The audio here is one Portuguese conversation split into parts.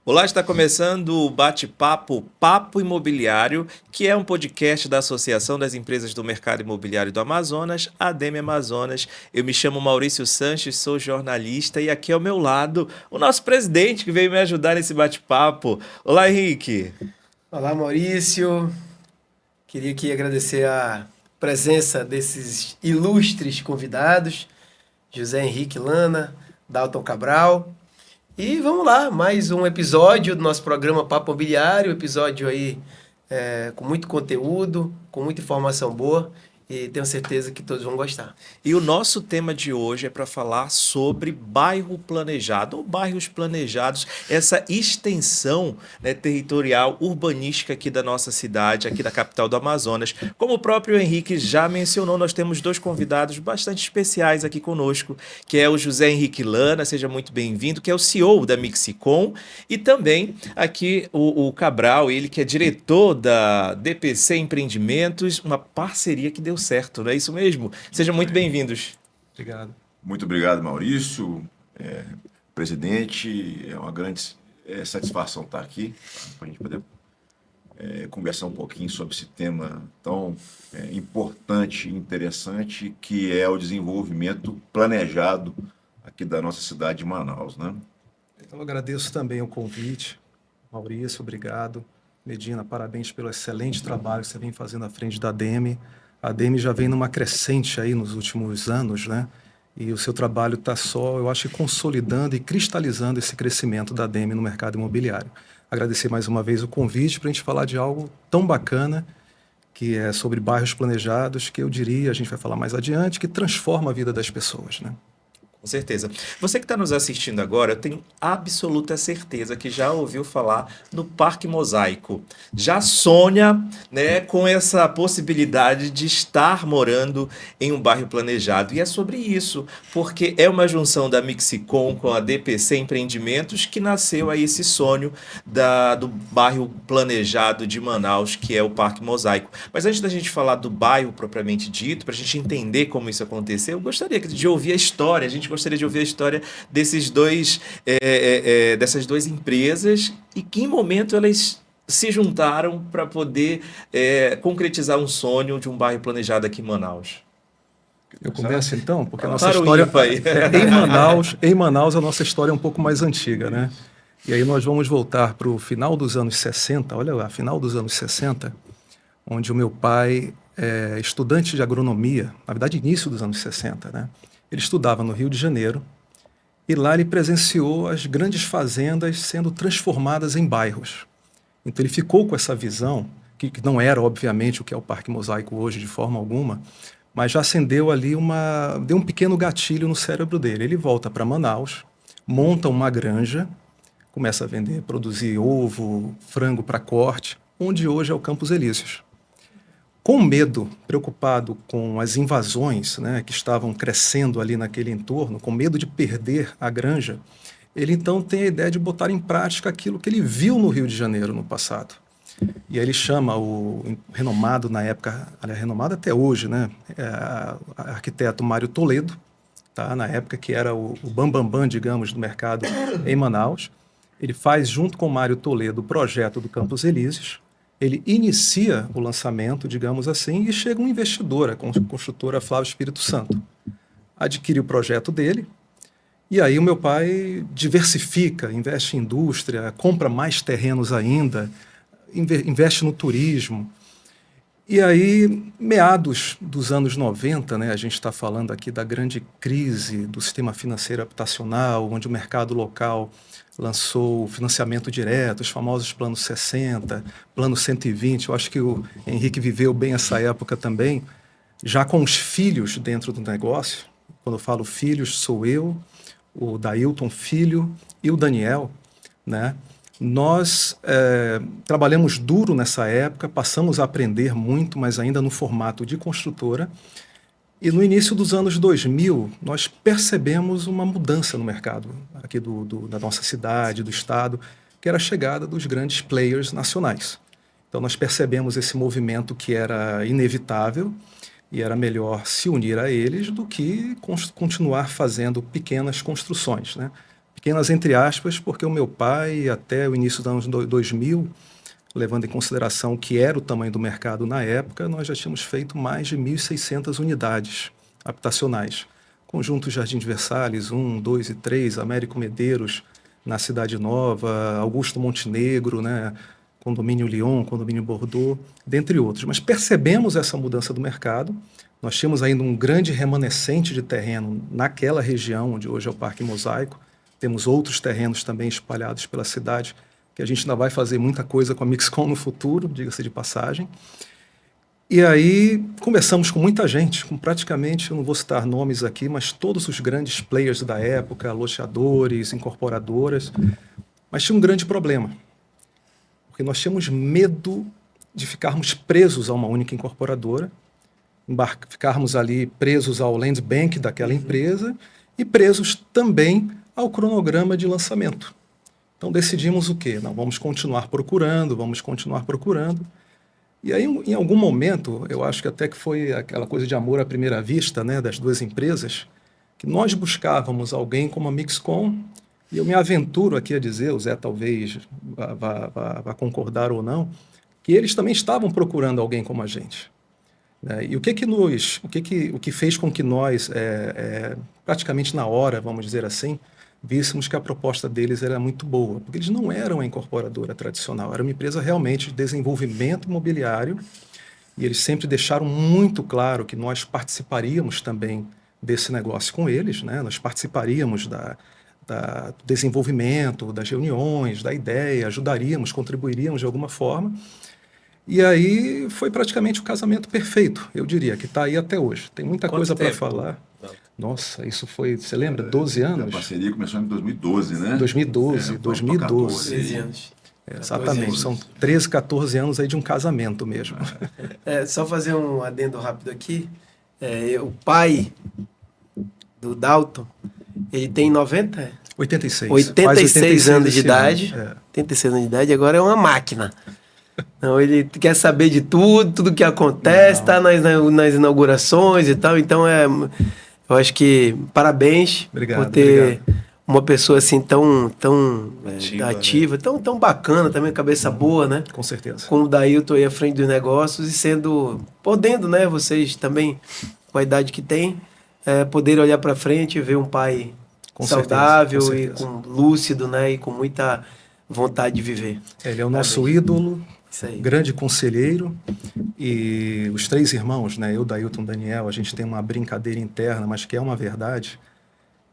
Olá, está começando o bate-papo Papo Imobiliário, que é um podcast da Associação das Empresas do Mercado Imobiliário do Amazonas, ADEME Amazonas. Eu me chamo Maurício Sanches, sou jornalista e aqui ao meu lado o nosso presidente que veio me ajudar nesse bate-papo. Olá, Henrique. Olá, Maurício. Queria aqui agradecer a presença desses ilustres convidados, José Henrique Lana, Dalton Cabral. E vamos lá, mais um episódio do nosso programa Papo Imobiliário, episódio aí com muito conteúdo, com muita informação boa e tenho certeza que todos vão gostar. E o nosso tema de hoje é para falar sobre bairro planejado ou bairros planejados, essa extensão, né, territorial, urbanística aqui da nossa cidade, aqui da capital do Amazonas. Como o próprio Henrique já mencionou, nós temos dois convidados bastante especiais aqui conosco, que é o José Henrique Lana, seja muito bem-vindo, que é o CEO da Mixicom, e também aqui o Cabral, ele que é diretor da DPC Empreendimentos, uma parceria que deu certo, não é isso mesmo? Sejam muito bem-vindos. Obrigado. Muito obrigado, Maurício, presidente. É uma grande satisfação estar aqui para a gente poder conversar um pouquinho sobre esse tema tão importante e interessante que é o desenvolvimento planejado aqui da nossa cidade de Manaus, né? Eu agradeço também o convite. Maurício, obrigado. Medina, parabéns pelo excelente trabalho que você vem fazendo à frente da ADEME. A ADEME já vem numa crescente aí nos últimos anos, né? E o seu trabalho está só, eu acho, consolidando e cristalizando esse crescimento da ADEME no mercado imobiliário. Agradecer mais uma vez o convite para a gente falar de algo tão bacana, que é sobre bairros planejados, que eu diria, a gente vai falar mais adiante, que transforma a vida das pessoas, né? Com certeza. Você que está nos assistindo agora, eu tenho absoluta certeza que já ouviu falar no Parque Mosaico. Já sonha, né, com essa possibilidade de estar morando em um bairro planejado. E é sobre isso, porque é uma junção da Mixicom com a DPC Empreendimentos que nasceu aí esse sonho do bairro planejado de Manaus, que é o Parque Mosaico. Mas antes da gente falar do bairro propriamente dito, para a gente entender como isso aconteceu, eu gostaria de ouvir a história. A gente gostaria de ouvir a história dessas duas empresas e que em momento elas se juntaram para poder concretizar um sonho de um bairro planejado aqui em Manaus. Eu começo então, porque a nossa Para o história ímpar aí. em Manaus a nossa história é um pouco mais antiga, né? E aí nós vamos voltar para o final dos anos 60, olha lá, final dos anos 60, onde o meu pai é estudante de agronomia, na verdade início dos anos 60, né? Ele estudava no Rio de Janeiro e lá ele presenciou as grandes fazendas sendo transformadas em bairros. Então ele ficou com essa visão, que não era obviamente o que é o Parque Mosaico hoje de forma alguma, mas já acendeu ali deu um pequeno gatilho no cérebro dele. Ele volta para Manaus, monta uma granja, começa a vender, produzir ovo, frango para corte, onde hoje é o Campos Elíseos. Com medo, preocupado com as invasões, né, que estavam crescendo ali naquele entorno, com medo de perder a granja, ele então tem a ideia de botar em prática aquilo que ele viu no Rio de Janeiro no passado. E aí ele chama o renomado na época, renomado até hoje, né, arquiteto Mário Toledo, tá, na época que era o bambambam, digamos, do mercado em Manaus. Ele faz, junto com Mário Toledo, o projeto do Campos Elíseos. Ele inicia o lançamento, digamos assim, e chega um investidor, a construtora Flávio Espírito Santo. Adquire o projeto dele, e aí o meu pai diversifica, investe em indústria, compra mais terrenos ainda, investe no turismo. E aí, meados dos anos 90, né, a gente está falando aqui da grande crise do sistema financeiro habitacional, onde o mercado local lançou o financiamento direto, os famosos planos 60, plano 120. Eu acho que o Henrique viveu bem essa época também, já com os filhos dentro do negócio. Quando eu falo filhos, sou eu, o Dailton filho e o Daniel, né? Nós trabalhamos duro nessa época, passamos a aprender muito, mas ainda no formato de construtora. E no início dos anos 2000, nós percebemos uma mudança no mercado aqui da nossa cidade, do estado, que era a chegada dos grandes players nacionais. Então nós percebemos esse movimento que era inevitável e era melhor se unir a eles do que continuar fazendo pequenas construções, né? Pequenas entre aspas, porque o meu pai, até o início dos anos 2000, levando em consideração o que era o tamanho do mercado na época, nós já tínhamos feito mais de 1.600 unidades habitacionais. Conjunto Jardim de Versalhes, 1, 2 e 3, Américo Medeiros, na Cidade Nova, Augusto Montenegro, né? Condomínio Lyon, Condomínio Bordeaux, dentre outros. Mas percebemos essa mudança do mercado. Nós tínhamos ainda um grande remanescente de terreno naquela região, onde hoje é o Parque Mosaico. Temos outros terrenos também espalhados pela cidade, que a gente ainda vai fazer muita coisa com a Mixcom no futuro, diga-se de passagem. E aí conversamos com muita gente, com praticamente, eu não vou citar nomes aqui, mas todos os grandes players da época, loteadores, incorporadoras. Mas tinha um grande problema, porque nós tínhamos medo de ficarmos presos a uma única incorporadora, ficarmos ali presos ao land bank daquela empresa e presos também ao cronograma de lançamento. Então decidimos o quê? Não, vamos continuar procurando. E aí, em algum momento, eu acho que até que foi aquela coisa de amor à primeira vista, né, das duas empresas, que nós buscávamos alguém como a Mixcom, e eu me aventuro aqui a dizer, o Zé talvez vá concordar ou não, que eles também estavam procurando alguém como a gente. E o que fez com que nós, praticamente na hora, vamos dizer assim, víssemos que a proposta deles era muito boa, porque eles não eram uma incorporadora tradicional, era uma empresa realmente de desenvolvimento imobiliário, e eles sempre deixaram muito claro que nós participaríamos também desse negócio com eles, né? Nós participaríamos do desenvolvimento, das reuniões, da ideia, ajudaríamos, contribuiríamos de alguma forma. E aí foi praticamente o casamento perfeito, eu diria, que está aí até hoje. Tem muita coisa para falar. Nossa, isso foi, você lembra, 12 anos? A parceria começou em 2012, né? 2012. 13 anos. Exatamente, são 13, 14 anos aí de um casamento mesmo. Só fazer um adendo rápido aqui. O pai do Dalton, ele tem 86. 86 anos de esse idade. ano. 86 anos de idade, agora é uma máquina. Então, ele quer saber de tudo que acontece, está nas inaugurações e tal. Então, eu acho que parabéns por ter uma pessoa assim tão ativa, né? tão bacana também, cabeça boa, né? Com certeza. Como o Dailton aí à frente dos negócios e podendo, né? Vocês também, com a idade que tem, poderem olhar para frente e ver um pai saudável e lúcido, né? E com muita vontade de viver. Ele é o nosso ídolo. aí. Grande conselheiro, e os três irmãos, né, eu, Dailton, Daniel, a gente tem uma brincadeira interna, mas que é uma verdade,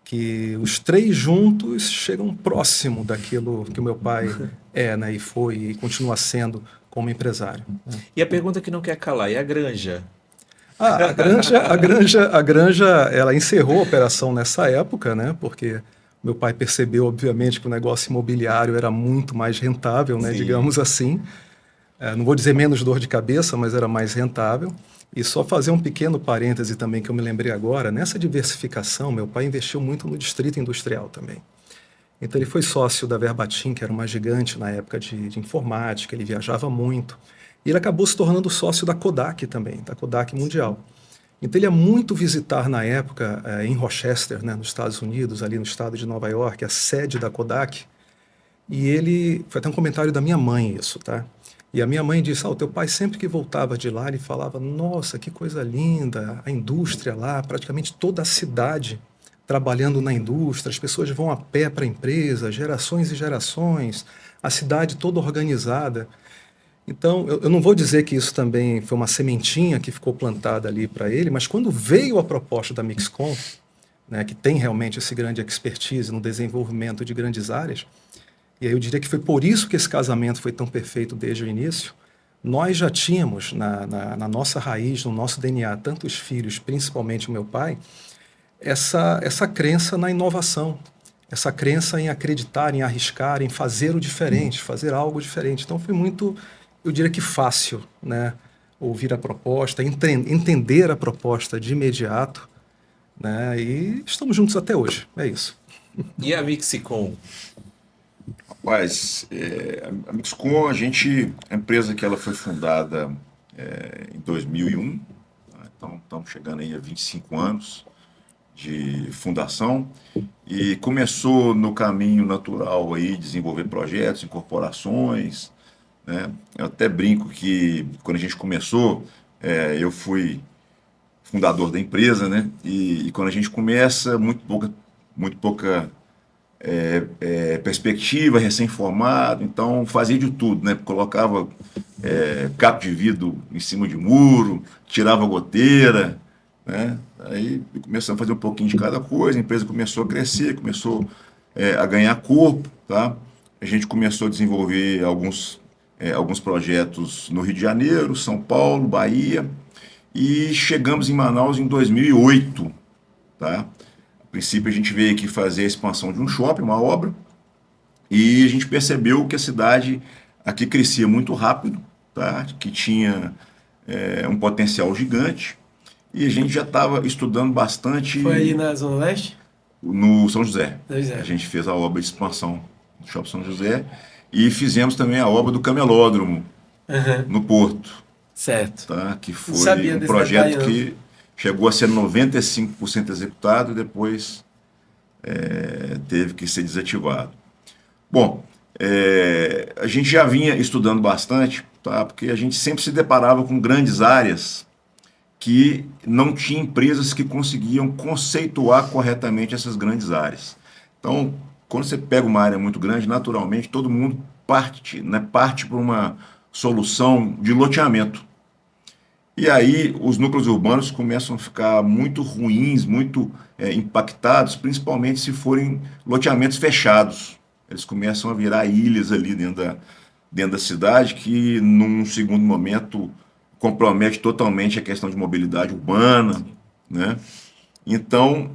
que os três juntos chegam próximo daquilo que o meu pai é, né, e foi e continua sendo como empresário. Né? E a pergunta que não quer calar, e a Granja? A Granja, ela encerrou a operação nessa época, né, porque meu pai percebeu, obviamente, que o negócio imobiliário era muito mais rentável, né, digamos assim. Não vou dizer menos dor de cabeça, mas era mais rentável. E só fazer um pequeno parêntese também que eu me lembrei agora, nessa diversificação, meu pai investiu muito no distrito industrial também. Então ele foi sócio da Verbatim, que era uma gigante na época de informática, ele viajava muito. E ele acabou se tornando sócio da Kodak também, da Kodak Mundial. Então ele ia muito visitar na época em Rochester, né, nos Estados Unidos, ali no estado de Nova York, a sede da Kodak. E ele, foi até um comentário da minha mãe isso, tá? E a minha mãe disse, o teu pai sempre que voltava de lá, ele falava, nossa, que coisa linda, a indústria lá, praticamente toda a cidade trabalhando na indústria, as pessoas vão a pé para a empresa, gerações e gerações, a cidade toda organizada. Então, eu não vou dizer que isso também foi uma sementinha que ficou plantada ali para ele, mas quando veio a proposta da Mixcom, né, que tem realmente esse grande expertise no desenvolvimento de grandes áreas, e aí eu diria que foi por isso que esse casamento foi tão perfeito desde o início. Nós já tínhamos na nossa raiz, no nosso DNA, tanto os filhos, principalmente o meu pai, essa crença na inovação, essa crença em acreditar, em arriscar, em fazer o diferente, fazer algo diferente. Então foi muito, eu diria que fácil, né, ouvir a proposta, entender a proposta de imediato, né, e estamos juntos até hoje, é isso. E a Mixcom? Rapaz, a Mixcom, a empresa que ela foi fundada em 2001, então estamos chegando aí a 25 anos. de fundação e começou no caminho natural aí desenvolver projetos, incorporações, né? Eu até brinco que quando a gente começou, eu fui fundador da empresa, né? E quando a gente começa, muito pouca perspectiva, recém-formado, então fazia de tudo, né? Colocava capo de vidro em cima de muro, tirava goteira, né? Aí começamos a fazer um pouquinho de cada coisa, a empresa começou a crescer, começou a ganhar corpo, tá? A gente começou a desenvolver alguns projetos no Rio de Janeiro, São Paulo, Bahia, e chegamos em Manaus em 2008, tá? A princípio a gente veio aqui fazer a expansão de um shopping, uma obra, e a gente percebeu que a cidade aqui crescia muito rápido, tá? Que tinha um potencial gigante, e a gente já estava estudando bastante. Foi aí na Zona Leste? No São José. Pois é. A gente fez a obra de expansão do Shopping São José e fizemos também a obra do Camelódromo no Porto, Certo. tá? Que foi sabia um desse projeto detalhe, não. que chegou a ser 95% executado e depois teve que ser desativado. Bom, a gente já vinha estudando bastante, tá? Porque a gente sempre se deparava com grandes áreas que não tinha empresas que conseguiam conceituar corretamente essas grandes áreas. Então, quando você pega uma área muito grande, naturalmente todo mundo parte para uma solução de loteamento. E aí os núcleos urbanos começam a ficar muito ruins, muito impactados, principalmente se forem loteamentos fechados. Eles começam a virar ilhas ali dentro da cidade, que num segundo momento compromete totalmente a questão de mobilidade urbana, né? Então,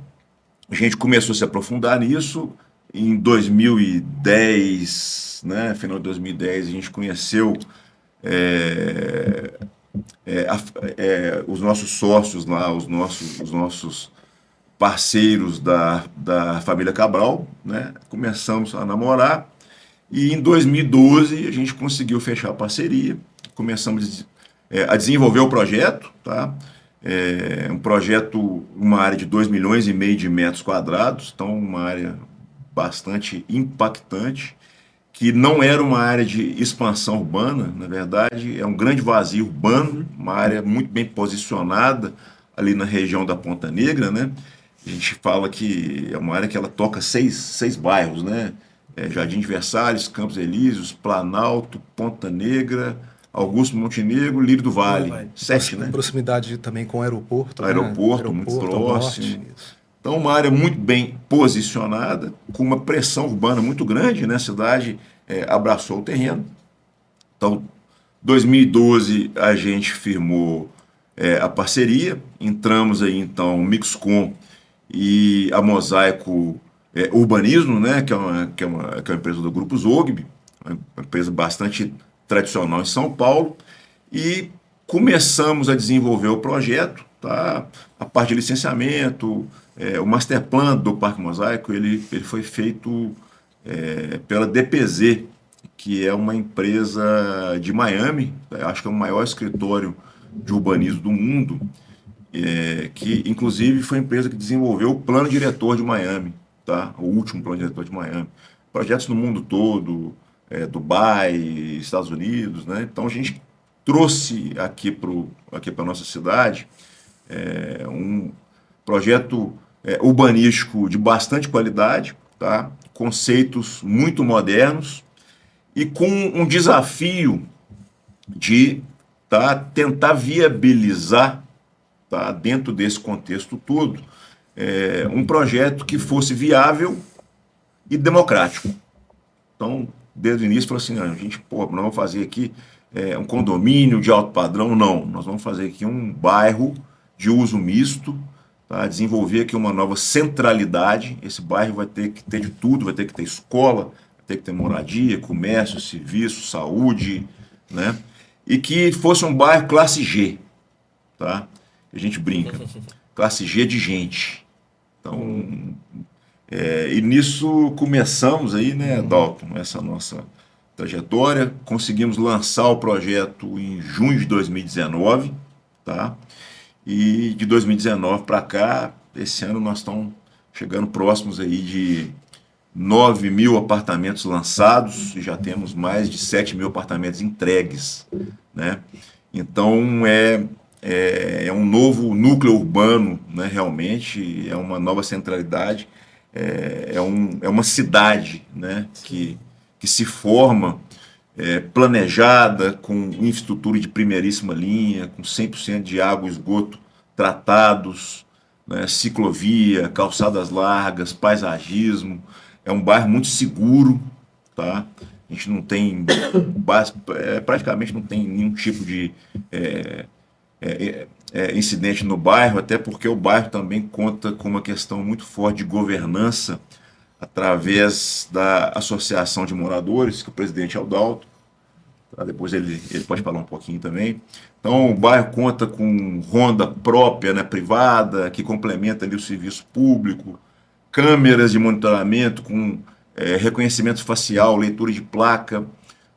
a gente começou a se aprofundar nisso. Em 2010, né, final de 2010, a gente conheceu os nossos sócios lá, os nossos parceiros da família Cabral, né? Começamos a namorar e em 2012 a gente conseguiu fechar a parceria, começamos a desenvolver o projeto, tá? Um projeto, uma área de 2,5 milhões de metros quadrados, então uma área bastante impactante, que não era uma área de expansão urbana, na verdade é um grande vazio urbano, uma área muito bem posicionada ali na região da Ponta Negra, né? A gente fala que é uma área que ela toca seis bairros, né? Jardim de Versalhes, Campos Elíseos, Planalto, Ponta Negra, Augusto Montenegro, Lírio do Vale. 7, né? Proximidade também com o aeroporto. Aeroporto, muito próximo. Então, uma área muito bem posicionada, com uma pressão urbana muito grande, né? A cidade abraçou o terreno. Então, 2012, a gente firmou a parceria, entramos aí, então, Mixcom e a Mosaico Urbanismo, né? Que é uma empresa do Grupo Zogby, uma empresa bastante tradicional em São Paulo, e começamos a desenvolver o projeto, tá? A parte de licenciamento, o master plan do Parque Mosaico, ele foi feito pela DPZ, que é uma empresa de Miami, acho que é o maior escritório de urbanismo do mundo, que inclusive foi a empresa que desenvolveu o plano diretor de Miami, tá? O último plano diretor de Miami. Projetos no mundo todo, Dubai, Estados Unidos, né? Então a gente trouxe aqui para a nossa cidade um projeto urbanístico de bastante qualidade, tá? Conceitos muito modernos e com um desafio de tentar viabilizar, tá, dentro desse contexto todo, um projeto que fosse viável e democrático. Então, desde o início, falou assim, a gente, nós vamos fazer aqui um condomínio de alto padrão, não, nós vamos fazer aqui um bairro de uso misto, tá? Desenvolver aqui uma nova centralidade. Esse bairro vai ter que ter de tudo, vai ter que ter escola, vai ter que ter moradia, comércio, serviço, saúde, né? E que fosse um bairro classe G, tá? A gente brinca, classe G de gente. Então, e nisso começamos aí, né, Dalton, essa nossa trajetória. Conseguimos lançar o projeto em junho de 2019, tá? E de 2019 para cá, esse ano nós estamos chegando próximos aí de 9.000 apartamentos lançados e já temos mais de 7.000 apartamentos entregues, né? Então é um novo núcleo urbano, né? Realmente é uma nova centralidade, é uma cidade, né? Que se forma, planejada, com infraestrutura de primeiríssima linha, com 100% de água e esgoto tratados, né? Ciclovia, calçadas largas, paisagismo. É um bairro muito seguro, tá? A gente não tem, praticamente não tem nenhum tipo de incidente no bairro, até porque o bairro também conta com uma questão muito forte de governança através da Associação de Moradores, que o presidente é o Dalton, tá? Depois ele pode falar um pouquinho também. Então o bairro conta com ronda própria, né, privada, que complementa ali o serviço público, câmeras de monitoramento com reconhecimento facial, leitura de placa,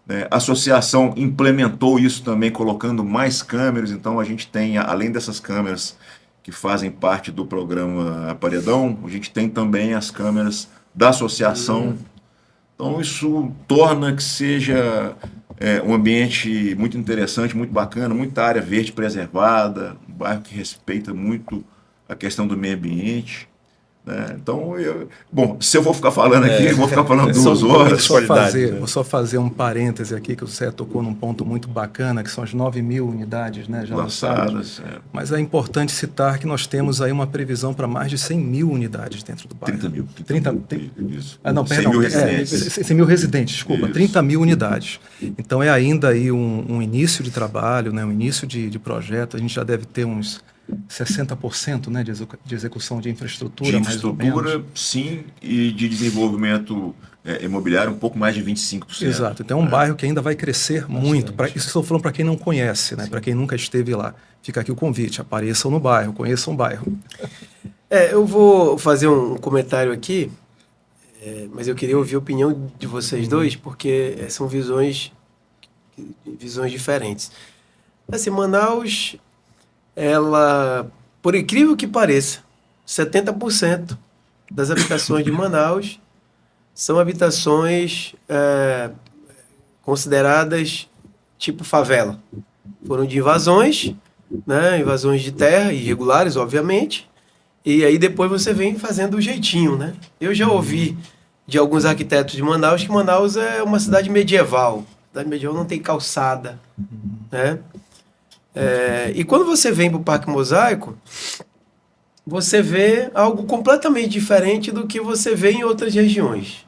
né? A associação implementou isso também, colocando mais câmeras. Então a gente tem, além dessas câmeras que fazem parte do programa Paredão, a gente tem também as câmeras da associação. Então isso torna que seja um ambiente muito interessante, muito bacana, muita área verde preservada, um bairro que respeita muito a questão do meio ambiente, né? Então, bom, se eu vou ficar falando aqui, eu vou ficar falando 2 horas. Vou só fazer um parêntese aqui, que o Zé tocou num ponto muito bacana, que são as 9.000 unidades, né, já lançadas. Mas é importante citar que nós temos aí uma previsão para mais de 100.000 unidades dentro do bairro. 30.000. Isso. Não, perdão. 100.000 residentes. 100.000 residentes, desculpa. Isso. 30.000 unidades. Então é ainda aí um início de trabalho, né, um início de projeto. A gente já deve ter uns 60%, né, de execução de infraestrutura, mais ou menos. De infraestrutura, sim, e de desenvolvimento imobiliário, um pouco mais de 25%. Exato. Então é um bairro que ainda vai crescer muito. Isso estou falando para quem não conhece, né, para quem nunca esteve lá. Fica aqui o convite, apareçam no bairro, conheçam o bairro. Eu vou fazer um comentário aqui, mas eu queria ouvir a opinião de vocês dois, porque são visões diferentes. Assim, Manaus, ela, por incrível que pareça, 70% das habitações de Manaus são habitações consideradas tipo favela. Foram de invasões, né? Invasões de terra, irregulares, obviamente, e aí depois você vem fazendo o jeitinho, né? Eu já ouvi de alguns arquitetos de Manaus que Manaus é uma cidade medieval. A cidade medieval não tem calçada, né? E quando você vem para o Parque Mosaico, você vê algo completamente diferente do que você vê em outras regiões.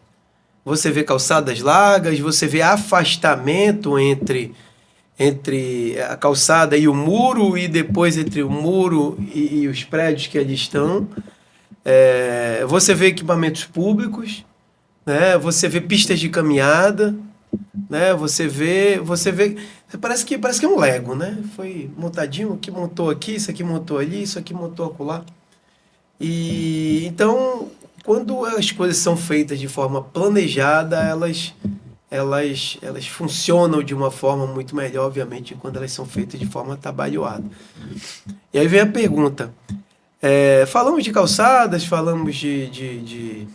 Você vê calçadas largas, você vê afastamento entre a calçada e o muro, e depois entre o muro e os prédios que ali estão. Você vê equipamentos públicos, né? Você vê pistas de caminhada, né? Você vê, parece que é um Lego, né? Foi montadinho, que montou aqui, isso aqui montou ali, isso aqui montou acolá. E então, quando as coisas são feitas de forma planejada, elas funcionam de uma forma muito melhor, obviamente, quando elas são feitas de forma atabalhoada. E aí vem a pergunta. Falamos de calçadas, falamos de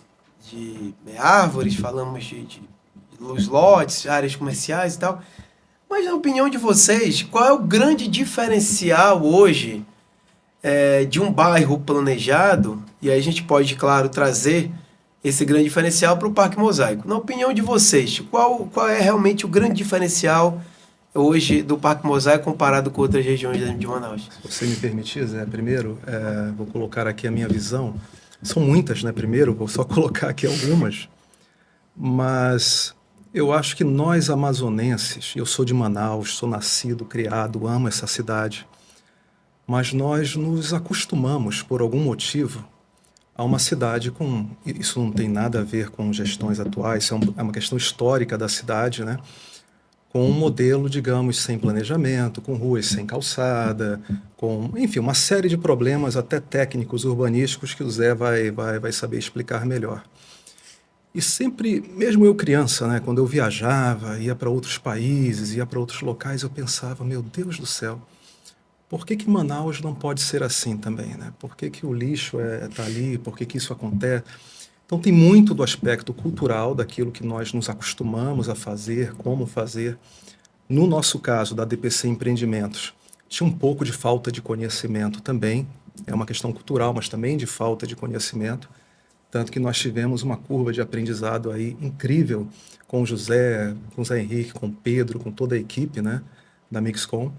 árvores, falamos de lotes, áreas comerciais e tal. Mas, na opinião de vocês, qual é o grande diferencial hoje de um bairro planejado? E aí a gente pode, claro, trazer esse grande diferencial para o Parque Mosaico. Na opinião de vocês, qual é realmente o grande diferencial hoje do Parque Mosaico comparado com outras regiões de Manaus? Se você me permitir, Zé, primeiro, vou colocar aqui a minha visão. São muitas, né? Primeiro, vou só colocar aqui algumas. Mas eu acho que nós amazonenses, eu sou de Manaus, sou nascido, criado, amo essa cidade, mas nós nos acostumamos, por algum motivo, a uma cidade com... Isso não tem nada a ver com gestões atuais, isso é uma questão histórica da cidade, né? Com um modelo, digamos, sem planejamento, com ruas sem calçada, com, enfim, uma série de problemas, até técnicos, urbanísticos, que o Zé vai saber explicar melhor. E sempre, mesmo eu criança, né, quando eu viajava, ia para outros países, ia para outros locais, eu pensava, meu Deus do céu, por que que Manaus não pode ser assim também, né? Por que que o lixo está ali? Por que que isso acontece? Então tem muito do aspecto cultural, daquilo que nós nos acostumamos a fazer, como fazer. No nosso caso, da DPC Empreendimentos, tinha um pouco de falta de conhecimento também. É uma questão cultural, mas também de falta de conhecimento. Tanto que nós tivemos uma curva de aprendizado aí incrível com o José, com o Zé Henrique, com o Pedro, com toda a equipe, né, da Mixcom.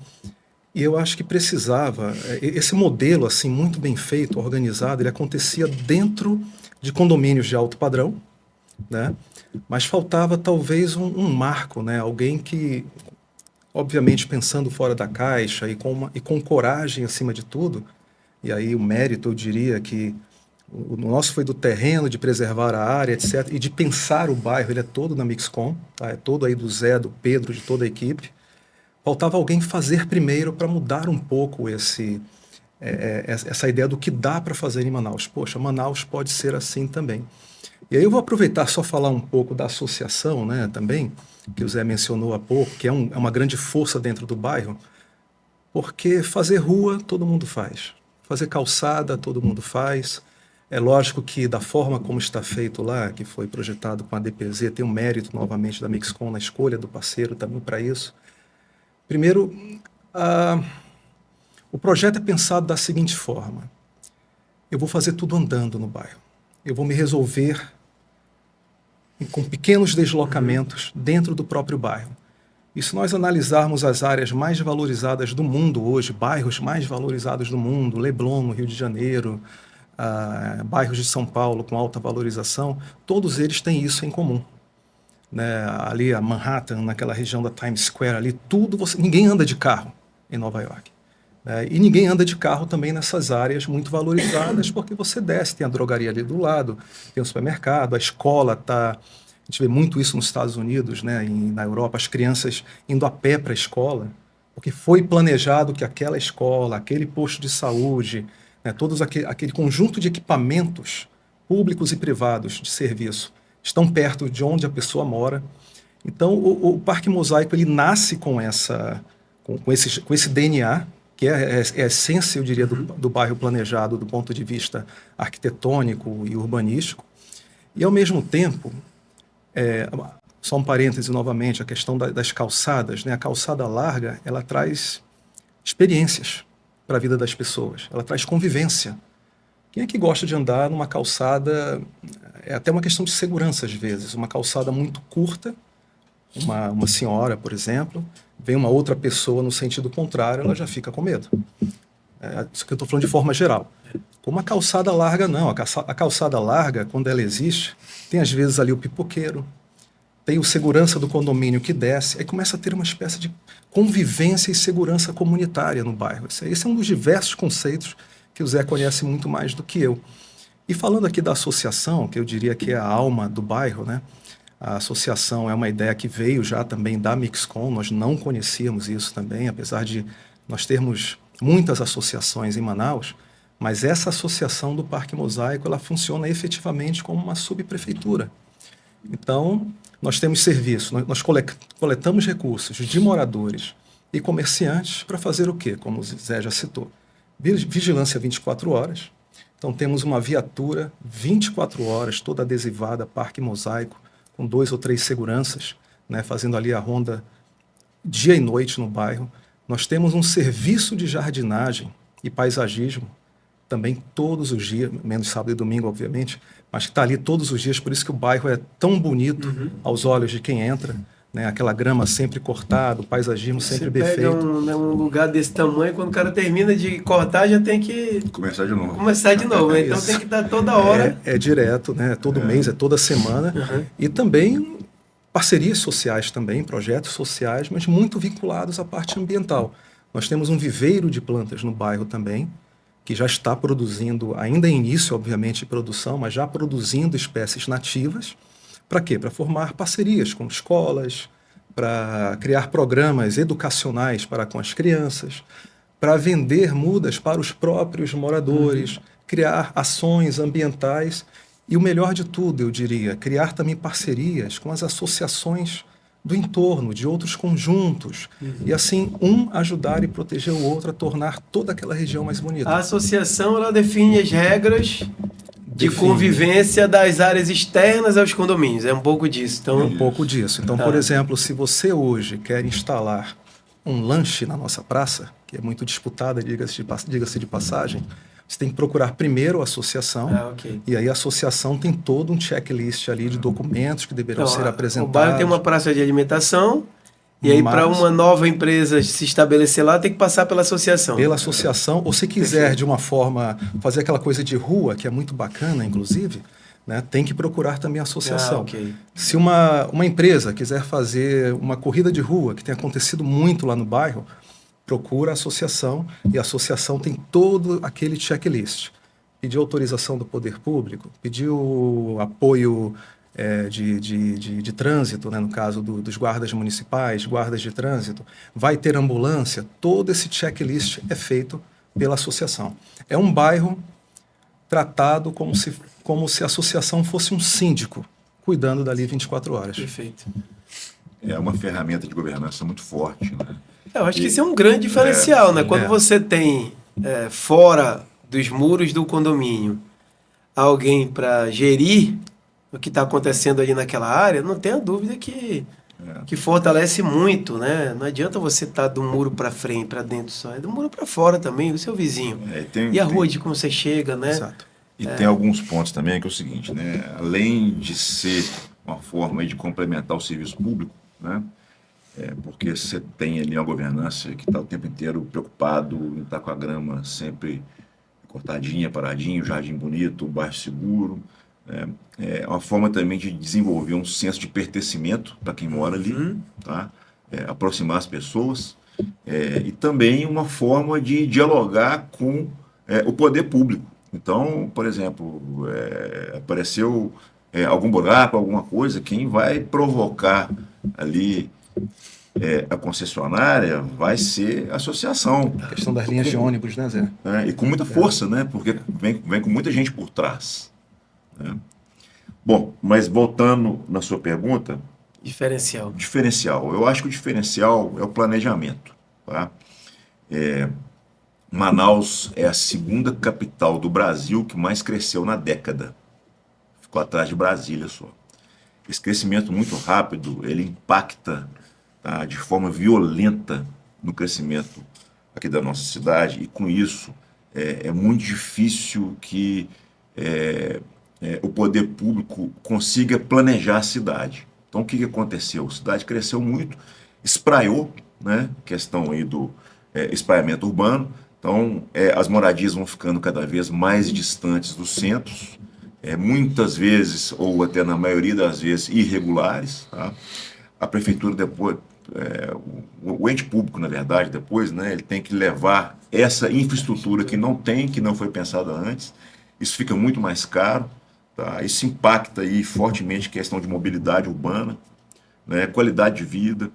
E eu acho que precisava, esse modelo assim muito bem feito, organizado, ele acontecia dentro de condomínios de alto padrão, né? Mas faltava talvez um marco, né? Alguém que, obviamente, pensando fora da caixa e com coragem acima de tudo. E aí o mérito, eu diria que o nosso foi do terreno, de preservar a área, etc. E de pensar o bairro, ele é todo na Mixcom, tá? É todo aí do Zé, do Pedro, de toda a equipe. Faltava alguém fazer primeiro para mudar um pouco essa ideia do que dá para fazer em Manaus. Poxa, Manaus pode ser assim também. E aí eu vou aproveitar só falar um pouco da associação, né, também, que o Zé mencionou há pouco, que é uma grande força dentro do bairro, porque fazer rua todo mundo faz, fazer calçada todo mundo faz. É lógico que da forma como está feito lá, que foi projetado com a DPZ, tem um mérito novamente da Mixcom na escolha do parceiro também para isso. Primeiro, o projeto é pensado da seguinte forma: eu vou fazer tudo andando no bairro. Eu vou me resolver com pequenos deslocamentos dentro do próprio bairro. E se nós analisarmos as áreas mais valorizadas do mundo hoje, bairros mais valorizados do mundo, Leblon, no Rio de Janeiro, bairros de São Paulo com alta valorização, todos eles têm isso em comum. Né, ali a Manhattan, naquela região da Times Square, ali tudo ninguém anda de carro em Nova York. E ninguém anda de carro também nessas áreas muito valorizadas, porque você desce, tem a drogaria ali do lado, tem o supermercado, a escola está... A gente vê muito isso nos Estados Unidos, né, na Europa, as crianças indo a pé para a escola, porque foi planejado que aquela escola, aquele posto de saúde, né, todos aquele conjunto de equipamentos públicos e privados de serviço estão perto de onde a pessoa mora. Então, o Parque Mosaico ele nasce com esse DNA, que é a essência, eu diria, do bairro planejado do ponto de vista arquitetônico e urbanístico. E, ao mesmo tempo, só um parêntese novamente, a questão das calçadas, né? A calçada larga, ela traz experiências para a vida das pessoas, ela traz convivência. Quem é que gosta de andar numa calçada, é até uma questão de segurança às vezes, uma calçada muito curta, uma senhora, por exemplo, vem uma outra pessoa no sentido contrário, ela já fica com medo. Isso que eu estou falando de forma geral. Com uma calçada larga, não. A calçada larga, quando ela existe, tem às vezes ali o pipoqueiro, tem o segurança do condomínio que desce, aí começa a ter uma espécie de convivência e segurança comunitária no bairro. Esse é um dos diversos conceitos que o Zé conhece muito mais do que eu. E falando aqui da associação, que eu diria que é a alma do bairro, né? A associação é uma ideia que veio já também da Mixcom, nós não conhecíamos isso também, apesar de nós termos muitas associações em Manaus, mas essa associação do Parque Mosaico, ela funciona efetivamente como uma subprefeitura. Então, nós temos serviço, nós coletamos recursos de moradores e comerciantes para fazer o quê? Como o Zé já citou. Vigilância 24 horas. Então, temos uma viatura 24 horas, toda adesivada, Parque Mosaico, com 2 ou 3 seguranças, né, fazendo ali a ronda dia e noite no bairro. Nós temos um serviço de jardinagem e paisagismo, também todos os dias, menos sábado e domingo, obviamente, mas que está ali todos os dias, por isso que o bairro é tão bonito aos olhos de quem entra. Né, aquela grama sempre cortada, o paisagismo sempre bem feito. Você pega um lugar desse tamanho, quando o cara termina de cortar, já tem que começar de novo. Então tem que dar toda hora. É direto, né? Todo mês, é toda semana. E também parcerias sociais também, projetos sociais, mas muito vinculados à parte ambiental. Nós temos um viveiro de plantas no bairro também, que já está produzindo, ainda em início, obviamente, de produção, mas já produzindo espécies nativas. Para quê? Para formar parcerias com escolas, para criar programas educacionais para com as crianças, para vender mudas para os próprios moradores, criar ações ambientais e o melhor de tudo, eu diria, criar também parcerias com as associações do entorno, de outros conjuntos. E assim, um ajudar e proteger o outro a tornar toda aquela região mais bonita. A associação, ela define as regras de Define. convivência das áreas externas aos condomínios. É um pouco disso. É Então, um pouco disso. Então, por exemplo, se você hoje quer instalar um lanche na nossa praça, que é muito disputada, diga-se de passagem, você tem que procurar primeiro a associação, ok. e aí a associação tem todo um checklist ali de documentos que deverão Então, ser o apresentados. bairro tem uma praça de alimentação, e aí para Mas- uma nova empresa se estabelecer lá, tem que passar pela associação. Pela associação, ou se quiser Perfeito. de uma forma fazer aquela coisa de rua, que é muito bacana, inclusive, né, tem que procurar também a associação. Ok. Se uma empresa quiser fazer uma corrida de rua, que tem acontecido muito lá no bairro, procura a associação, e a associação tem todo aquele checklist. Pediu autorização do poder público, pediu apoio de trânsito, né, no caso dos guardas municipais, guardas de trânsito, vai ter ambulância, todo esse checklist é feito pela associação. É um bairro tratado como se a associação fosse um síndico, cuidando dali 24 horas. Perfeito. É uma ferramenta de governança muito forte, né? Eu acho que isso é um grande diferencial, né? Quando você tem fora dos muros do condomínio alguém para gerir o que está acontecendo ali naquela área, não tenha dúvida que fortalece muito, né? Não adianta você estar do muro para frente, para dentro só, é do muro para fora também, o seu vizinho. E a rua de como você chega, né? Exato. E tem alguns pontos também que é o seguinte, né? Além de ser uma forma aí de complementar o serviço público, né? Porque você tem ali uma governança que está o tempo inteiro preocupado em estar com a grama sempre cortadinha, paradinha, o jardim bonito, o bairro seguro. Né? É uma forma também de desenvolver um senso de pertencimento para quem mora ali, tá? Aproximar as pessoas. E também uma forma de dialogar com o poder público. Então, por exemplo, apareceu algum buraco, alguma coisa, quem vai provocar ali a concessionária vai ser a associação. A questão das linhas de ônibus, né, Zé? E com muita força, né? Porque vem com muita gente por trás. Né? Bom, mas voltando na sua pergunta, Diferencial. diferencial. Eu acho que o diferencial é o planejamento. Tá? Manaus é a segunda capital do Brasil que mais cresceu na década. Ficou atrás de Brasília só. Esse crescimento muito rápido, ele impacta, tá, de forma violenta no crescimento aqui da nossa cidade, e com isso é muito difícil que o poder público consiga planejar a cidade. Então, o que aconteceu? A cidade cresceu muito, espraiou, né? Questão aí do espraiamento urbano. Então, as moradias vão ficando cada vez mais distantes dos centros, muitas vezes, ou até na maioria das vezes, irregulares. Tá? A prefeitura depois, o ente público, na verdade, depois, né, ele tem que levar essa infraestrutura que não tem, que não foi pensada antes. Isso fica muito mais caro. Tá? Isso impacta aí fortemente a questão de mobilidade urbana, né, qualidade de vida.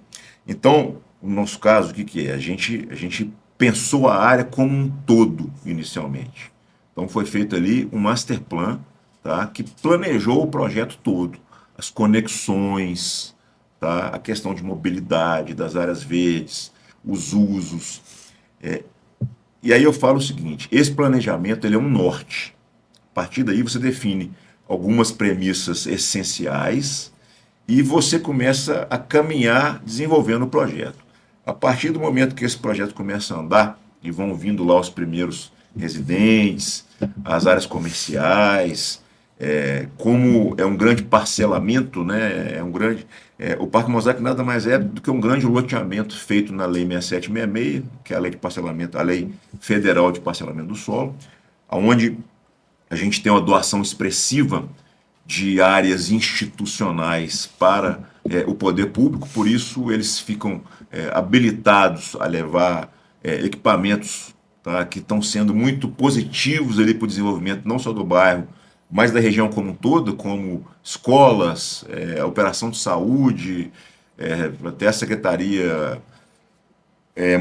Então, no nosso caso, o que é? A gente pensou a área como um todo, inicialmente. Então, foi feito ali um master plan, tá, que planejou o projeto todo. As conexões, tá, a questão de mobilidade das áreas verdes, os usos. E aí eu falo o seguinte, esse planejamento ele é um norte. A partir daí você define algumas premissas essenciais e você começa a caminhar desenvolvendo o projeto. A partir do momento que esse projeto começa a andar e vão vindo lá os primeiros residentes, as áreas comerciais, como é um grande parcelamento, né, o Parque Mosaico nada mais é do que um grande loteamento feito na Lei 6766, que é a lei de parcelamento, a Lei Federal de Parcelamento do Solo, onde a gente tem uma doação expressiva de áreas institucionais para o poder público, por isso eles ficam habilitados a levar equipamentos, tá, que estão sendo muito positivos ali para o desenvolvimento não só do bairro, mas da região como um todo, como escolas, a operação de saúde, até a Secretaria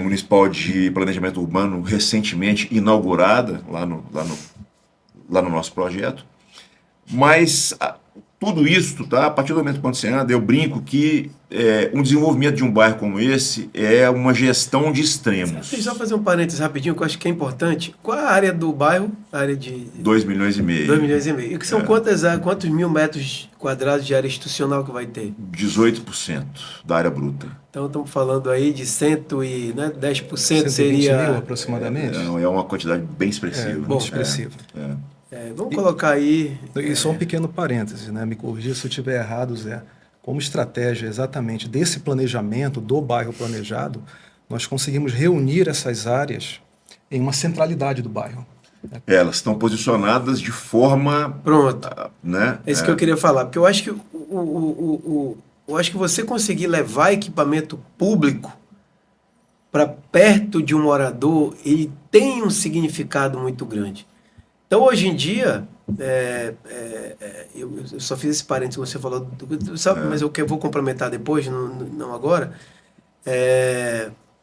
Municipal de Planejamento Urbano recentemente inaugurada lá no nosso projeto. Mas tudo isso, tá? A partir do momento que você anda, eu brinco que um desenvolvimento de um bairro como esse é uma gestão de extremos. Deixa eu só fazer um parênteses rapidinho, que eu acho que é importante. Qual é a área do bairro? A área de 2,5 milhões. 2,5 milhões. E que são quantos mil metros quadrados de área institucional que vai ter? 18% da área bruta. Então estamos falando aí de 10% 120 seria... mil aproximadamente. É uma quantidade bem expressiva. Muito expressiva. vamos colocar aí... E só um pequeno parêntese, né? Me corrija se eu estiver errado, Zé. Como estratégia exatamente desse planejamento, do bairro planejado, nós conseguimos reunir essas áreas em uma centralidade do bairro. Elas estão posicionadas de forma... Pronto. Né? É isso que eu queria falar, porque eu acho que eu acho que você conseguir levar equipamento público para perto de um morador, ele tem um significado muito grande. Então, hoje em dia, eu só fiz esse parênteses que você falou, sabe, mas eu vou complementar depois, não agora.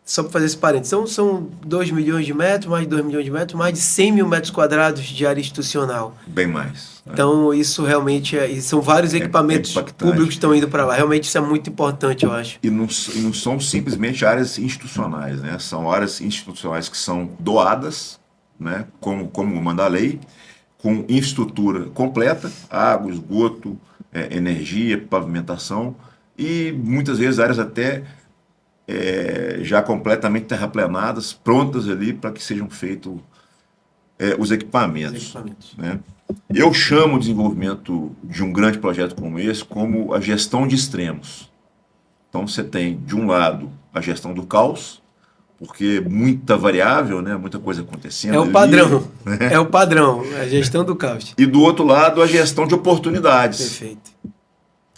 Só para fazer esse parênteses. Então, são 2 milhões de metros, mais de 2 milhões de metros, mais de 100 mil metros quadrados de área institucional. Bem mais. Então, isso realmente são vários equipamentos públicos que estão indo para lá. Realmente, isso é muito importante, eu acho. E não são simplesmente áreas institucionais, né? São áreas institucionais que são doadas, né? Como manda a lei, com infraestrutura completa, água, esgoto, energia, pavimentação, e muitas vezes áreas até já completamente terraplenadas, prontas ali para que sejam feitos os equipamentos. Né? Eu chamo o desenvolvimento de um grande projeto como esse como a gestão de extremos. Então você tem, de um lado, a gestão do caos, porque muita variável, né? Muita coisa acontecendo. É o padrão, é o padrão, a gestão do caos. E do outro lado, a gestão de oportunidades. Perfeito.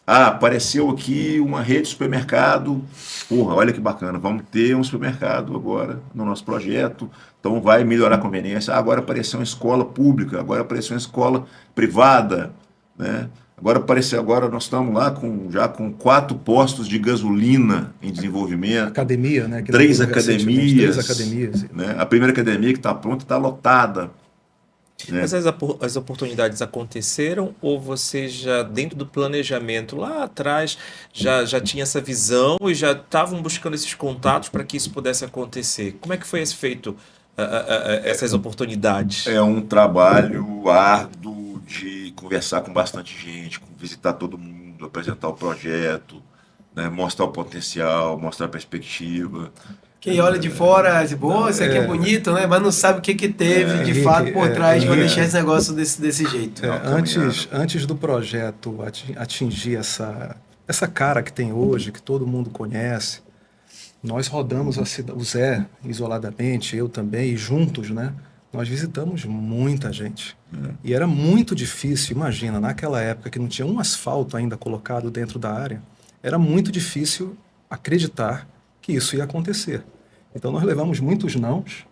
Apareceu aqui uma rede de supermercado, porra, olha que bacana, vamos ter um supermercado agora no nosso projeto, então vai melhorar a conveniência. Agora apareceu uma escola pública, agora apareceu uma escola privada, né? Agora nós estamos lá já com 4 postos de gasolina em desenvolvimento. Academia, né? 3 academias. 3 academias. Né? A primeira academia que está pronta está lotada. Né? Mas as oportunidades aconteceram ou você já, dentro do planejamento, lá atrás, já tinha essa visão e já estavam buscando esses contatos para que isso pudesse acontecer? Como é que foi feito essas oportunidades? É um trabalho árduo de conversar com bastante gente, visitar todo mundo, apresentar o projeto, né, mostrar o potencial, mostrar a perspectiva. Quem olha de fora, diz, pô, isso aqui é bonito, né? Mas não sabe o que teve de fato por trás para deixar esse negócio desse jeito. Antes do projeto atingir essa cara que tem hoje, que todo mundo conhece, nós rodamos o Zé isoladamente, eu também, e juntos, né? Nós visitamos muita gente. E era muito difícil, imagina, naquela época que não tinha um asfalto ainda colocado dentro da área, era muito difícil acreditar que isso ia acontecer. Então nós levamos muitos nãos,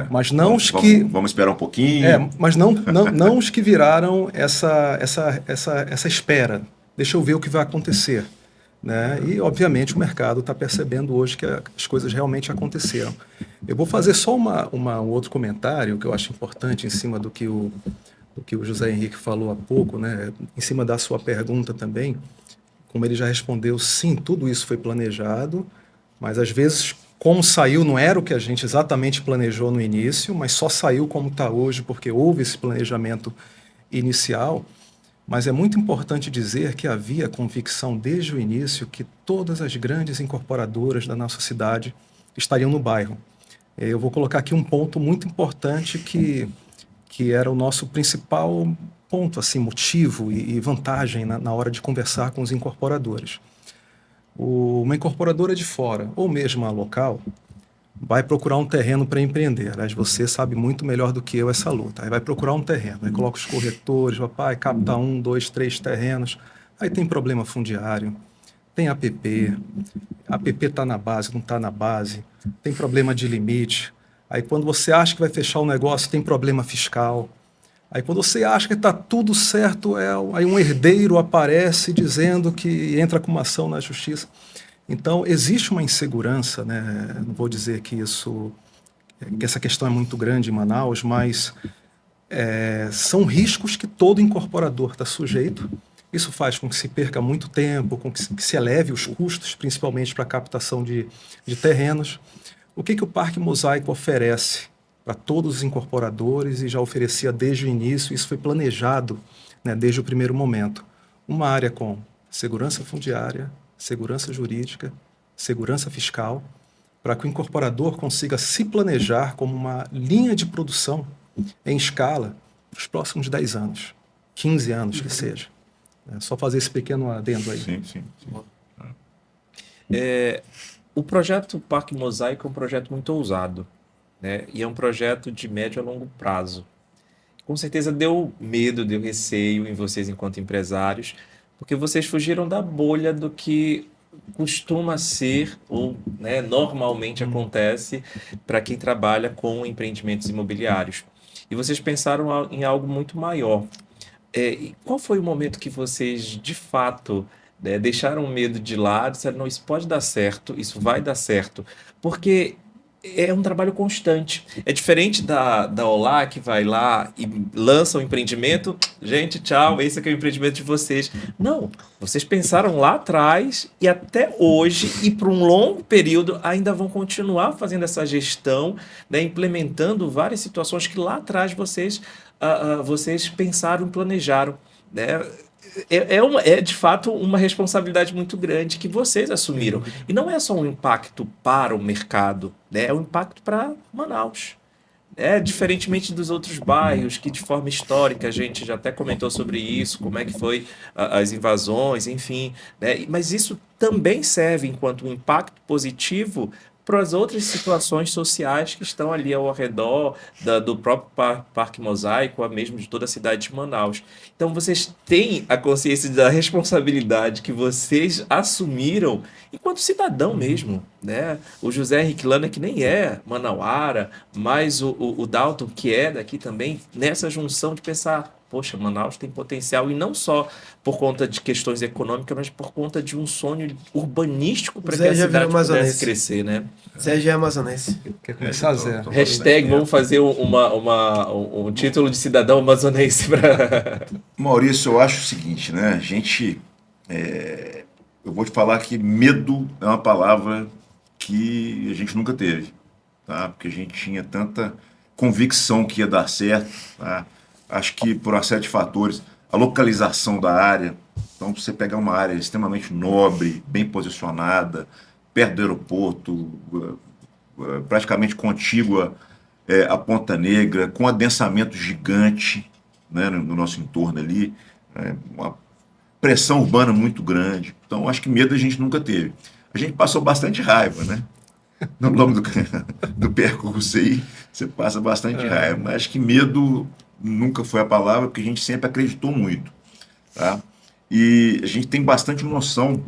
mas não os que... Vamos esperar um pouquinho. Mas não os que viraram essa espera. Deixa eu ver o que vai acontecer. Né? E, obviamente, o mercado está percebendo hoje que as coisas realmente aconteceram. Eu vou fazer só um outro comentário que eu acho importante em cima do que o José Henrique falou há pouco, né? Em cima da sua pergunta também. Como ele já respondeu, sim, tudo isso foi planejado, mas às vezes, como saiu, não era o que a gente exatamente planejou no início, mas só saiu como está hoje, porque houve esse planejamento inicial. Mas é muito importante dizer que havia convicção desde o início que todas as grandes incorporadoras da nossa cidade estariam no bairro. Eu vou colocar aqui um ponto muito importante que era o nosso principal ponto, assim, motivo e vantagem na hora de conversar com os incorporadores. Uma incorporadora de fora, ou mesmo a local, vai procurar um terreno para empreender. Aliás, você sabe muito melhor do que eu essa luta. Aí vai procurar um terreno, aí coloca os corretores, papai, capta 1, 2, 3 terrenos. Aí tem problema fundiário, tem APP está na base, não está na base, tem problema de limite. Aí quando você acha que vai fechar o negócio, tem problema fiscal. Aí quando você acha que está tudo certo, aí um herdeiro aparece dizendo que entra com uma ação na justiça. Então, existe uma insegurança, né? Não vou dizer que essa questão é muito grande em Manaus, mas são riscos que todo incorporador está sujeito Isso faz com que se perca muito tempo, com que se eleve os custos, principalmente para a captação de terrenos. O que o Parque Mosaico oferece para todos os incorporadores e já oferecia desde o início, isso foi planejado, né, desde o primeiro momento. Uma área com segurança fundiária, segurança jurídica, segurança fiscal, para que o incorporador consiga se planejar como uma linha de produção em escala para os próximos 10 anos, 15 anos que seja. É só fazer esse pequeno adendo aí. Sim, sim. O projeto Parque Mosaico é um projeto muito ousado, né? E é um projeto de médio a longo prazo. Com certeza deu medo, deu receio em vocês enquanto empresários, porque vocês fugiram da bolha do que costuma ser ou, né, normalmente acontece para quem trabalha com empreendimentos imobiliários. E vocês pensaram em algo muito maior. E qual foi o momento que vocês, de fato, né, deixaram o medo de lado, disseram, não, isso pode dar certo, isso vai dar certo? Porque é um trabalho constante. É diferente da Olá, que vai lá e lança um empreendimento. Gente, tchau, esse aqui é o empreendimento de vocês. Não, vocês pensaram lá atrás e até hoje, e por um longo período, ainda vão continuar fazendo essa gestão, né, implementando várias situações que lá atrás vocês pensaram e planejaram, né? É de fato uma responsabilidade muito grande que vocês assumiram. E não é só um impacto para o mercado, né? É um impacto para Manaus. Diferentemente dos outros bairros, que de forma histórica a gente já até comentou sobre isso, como é que foi as invasões, enfim, né? Mas isso também serve enquanto um impacto positivo para as outras situações sociais que estão ali ao redor do próprio Parque Mosaico, ou mesmo de toda a cidade de Manaus. Então, vocês têm a consciência da responsabilidade que vocês assumiram enquanto cidadão mesmo, né? O José Henrique Lana, que nem é manauara, mas o Dalton, que é daqui também, nessa junção de pensar, poxa, Manaus tem potencial, e não só por conta de questões econômicas, mas por conta de um sonho urbanístico para que a cidade pudesse crescer, né? Zé já é amazonense. Quer começar, Zé? Hashtag, vamos fazer um título de cidadão amazonense para... Maurício, eu acho o seguinte, né? A gente... eu vou te falar que medo é uma palavra que a gente nunca teve, tá? Porque a gente tinha tanta convicção que ia dar certo, tá? Acho que por uma série de fatores, a localização da área, então você pegar uma área extremamente nobre, bem posicionada, perto do aeroporto, praticamente contígua à Ponta Negra, com adensamento gigante, né, no nosso entorno ali, uma pressão urbana muito grande. Então, acho que medo a gente nunca teve. A gente passou bastante raiva, né? No longo do percurso aí, você passa bastante raiva. Mas acho que medo nunca foi a palavra, porque a gente sempre acreditou muito, tá? E a gente tem bastante noção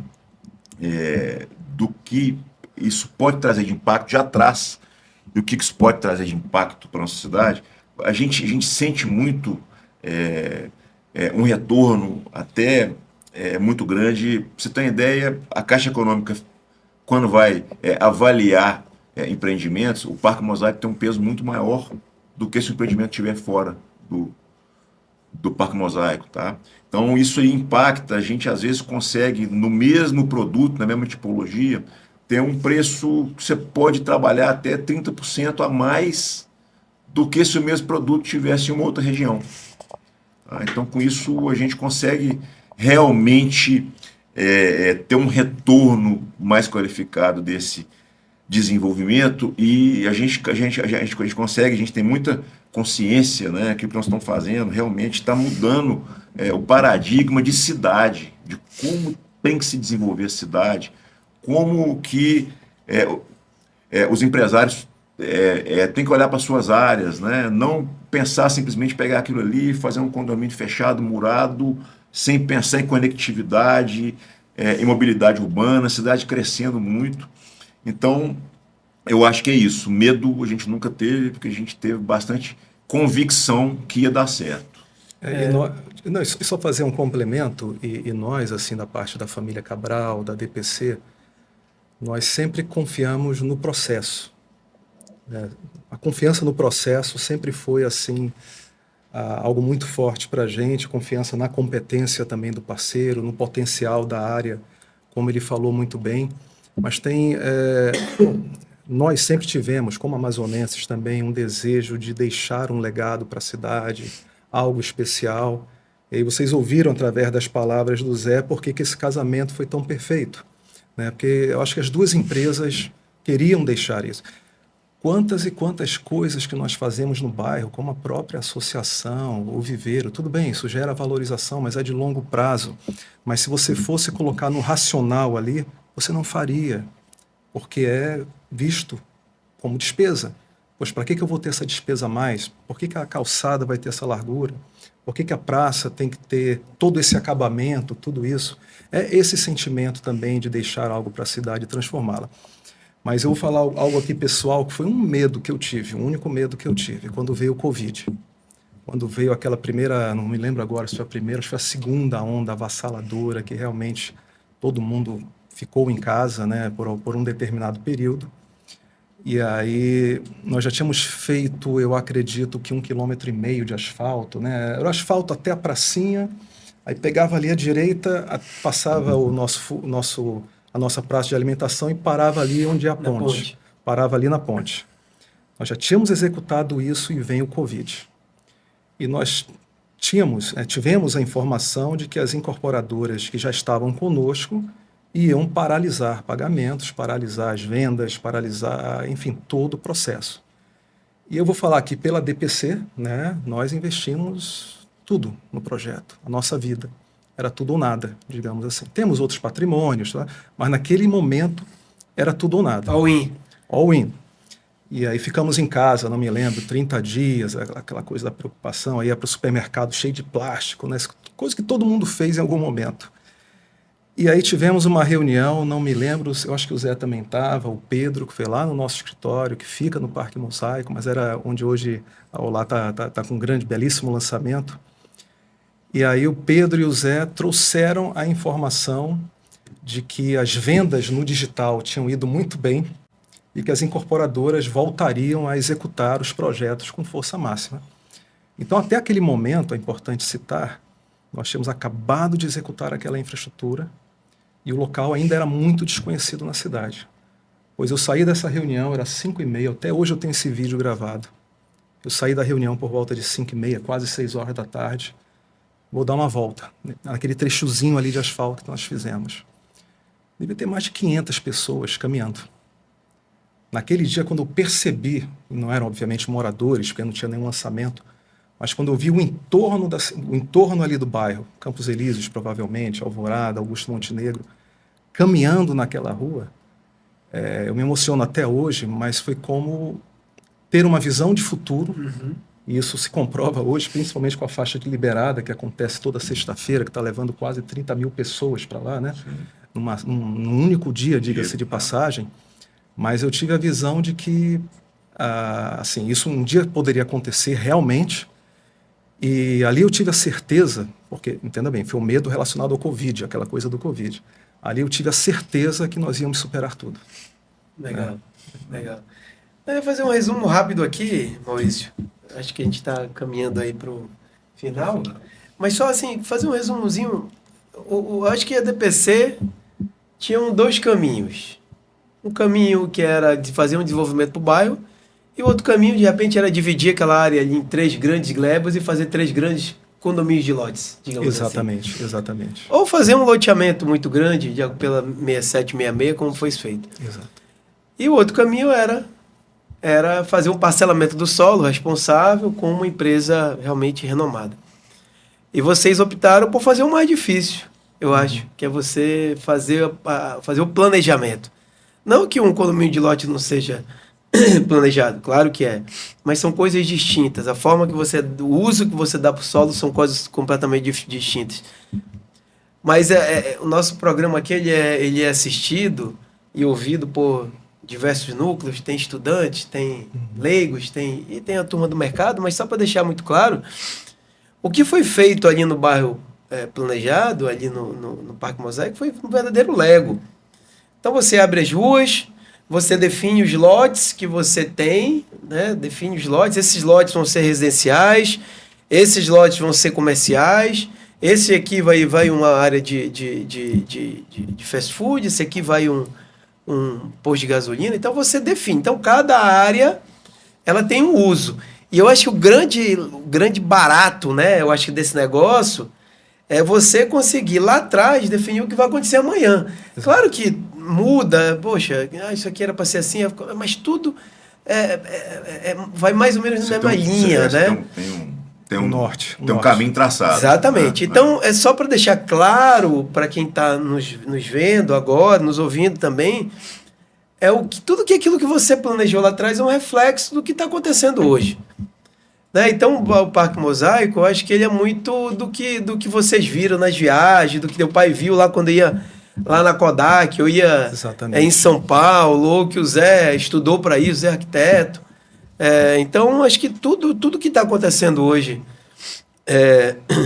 do que isso pode trazer de impacto, já traz, e o que isso pode trazer de impacto para a nossa cidade. A gente sente muito um retorno até muito grande. Pra você ter uma ideia, a Caixa Econômica, quando vai avaliar empreendimentos, o Parque Mosaico tem um peso muito maior do que se o empreendimento estiver fora do Parque Mosaico, tá? Então isso aí impacta, a gente às vezes consegue no mesmo produto, na mesma tipologia, ter um preço que você pode trabalhar até 30% a mais do que se o mesmo produto tivesse em uma outra região. Tá? Então com isso a gente consegue realmente ter um retorno mais qualificado desse desenvolvimento, e a gente consegue, a gente tem muita consciência, né, que o que nós estamos fazendo realmente está mudando o paradigma de cidade, de como tem que se desenvolver a cidade, como que os empresários têm que olhar para suas áreas, né, não pensar simplesmente pegar aquilo ali, fazer um condomínio fechado, murado, sem pensar em conectividade, em mobilidade urbana, a cidade crescendo muito. Então, eu acho que é isso. Medo a gente nunca teve, porque a gente teve bastante convicção que ia dar certo. Só fazer um complemento, e nós, assim, da parte da família Cabral, da DPC, nós sempre confiamos no processo. A confiança no processo sempre foi, assim, algo muito forte para a gente, confiança na competência também do parceiro, no potencial da área, como ele falou muito bem. Mas nós sempre tivemos, como amazonenses também, um desejo de deixar um legado para a cidade, algo especial. E aí vocês ouviram através das palavras do Zé por que esse casamento foi tão perfeito, né? Porque eu acho que as duas empresas queriam deixar isso. Quantas e quantas coisas que nós fazemos no bairro, como a própria associação, o viveiro, tudo bem, isso gera valorização, mas é de longo prazo. Mas se você fosse colocar no racional ali, você não faria, porque é visto como despesa. Pois para que eu vou ter essa despesa a mais? Por que a calçada vai ter essa largura? Por que a praça tem que ter todo esse acabamento, tudo isso? É esse sentimento também de deixar algo para a cidade e transformá-la. Mas eu vou falar algo aqui pessoal, que foi um medo que eu tive, um único medo que eu tive, quando veio o Covid. Quando veio aquela primeira, não me lembro agora se foi a primeira, acho que foi a segunda onda avassaladora, que realmente todo mundo ficou em casa, né, por um determinado período. E aí nós já tínhamos feito, eu acredito que 1,5 km de asfalto, né? Era o asfalto até a pracinha, aí pegava ali à direita, passava a nossa praça de alimentação e parava ali onde é a ponte. Parava ali na ponte. Nós já tínhamos executado isso e vem o Covid. E nós tivemos a informação de que as incorporadoras que já estavam conosco iam paralisar pagamentos, paralisar as vendas, paralisar, enfim, todo o processo. E eu vou falar aqui pela DPC, né? Nós investimos tudo no projeto, a nossa vida. Era tudo ou nada, digamos assim. Temos outros patrimônios, tá? Mas naquele momento era tudo ou nada. All in. All in. E aí ficamos em casa, não me lembro, 30 dias, aquela coisa da preocupação, aí ia para o supermercado cheio de plástico, né? Coisa que todo mundo fez em algum momento. E aí tivemos uma reunião, não me lembro, eu acho que o Zé também estava, o Pedro, que foi lá no nosso escritório, que fica no Parque Mosaico, mas era onde hoje a Olá tá com um grande, belíssimo lançamento. E aí o Pedro e o Zé trouxeram a informação de que as vendas no digital tinham ido muito bem e que as incorporadoras voltariam a executar os projetos com força máxima. Então, até aquele momento, é importante citar, nós tínhamos acabado de executar aquela infraestrutura e o local ainda era muito desconhecido na cidade. Pois eu saí dessa reunião, era 5h30, até hoje eu tenho esse vídeo gravado. Eu saí da reunião por volta de 5h30, quase 6 horas da tarde. Vou dar uma volta, naquele trechozinho ali de asfalto que nós fizemos. Devia ter mais de 500 pessoas caminhando. Naquele dia, quando eu percebi, não eram obviamente moradores, porque não tinha nenhum lançamento, mas quando eu vi o entorno ali do bairro, Campos Elíseos, provavelmente, Alvorada, Augusto Montenegro, caminhando naquela rua, eu me emociono até hoje, mas foi como ter uma visão de futuro. E isso se comprova hoje, principalmente com a faixa de liberada, que acontece toda sexta-feira, que está levando quase 30 mil pessoas para lá, né? Num único dia, diga-se de passagem. Mas eu tive a visão de que assim, isso um dia poderia acontecer realmente. E ali eu tive a certeza, porque, entenda bem, foi o medo relacionado ao Covid, aquela coisa do Covid. Ali eu tive a certeza que nós íamos superar tudo. Legal, legal. Eu vou fazer um resumo rápido aqui, Maurício. Acho que a gente está caminhando aí para o final. Mas só assim, fazer um resumozinho. Eu acho que a DPC tinha 2 caminhos. Um caminho que era de fazer um desenvolvimento para o bairro, e o outro caminho, de repente, era dividir aquela área ali em 3 grandes glebas e fazer 3 grandes condomínios de lotes, digamos exatamente, assim. Exatamente. Ou fazer um loteamento muito grande, pela 6766, como foi feito. Exato. E o outro caminho era fazer um parcelamento do solo responsável com uma empresa realmente renomada. E vocês optaram por fazer o mais difícil, eu acho, que é você fazer o planejamento. Não que um condomínio de lote não seja planejado, claro que é, mas são coisas distintas. A forma que o uso que você dá para o solo são coisas completamente distintas. Mas o nosso programa aqui ele é assistido e ouvido por diversos núcleos, tem estudantes, tem leigos, e tem a turma do mercado, mas só para deixar muito claro, o que foi feito ali no bairro planejado, ali no Parque Mosaico, foi um verdadeiro Lego. Então você abre as ruas, você define os lotes que você tem, né? Define os lotes, esses lotes vão ser residenciais, esses lotes vão ser comerciais, esse aqui vai uma área de fast food, esse aqui vai um posto de gasolina. Então você define. Então cada área ela tem um uso. E eu acho que o grande barato, né, eu acho que desse negócio é você conseguir lá atrás definir o que vai acontecer amanhã. Claro que muda, poxa, isso aqui era para ser assim, mas tudo vai mais ou menos na mesma linha, né? Tem um norte. Tem um caminho traçado. Exatamente. Né? Então, é só para deixar claro para quem está nos vendo agora, nos ouvindo também, tudo aquilo que você planejou lá atrás é um reflexo do que está acontecendo hoje. Né? Então, o Parque Mosaico, eu acho que ele é muito do que vocês viram nas viagens, do que teu pai viu lá quando ia lá na Kodak, eu ia em São Paulo, ou que o Zé estudou para isso, o Zé é arquiteto. Então, acho que tudo que está acontecendo hoje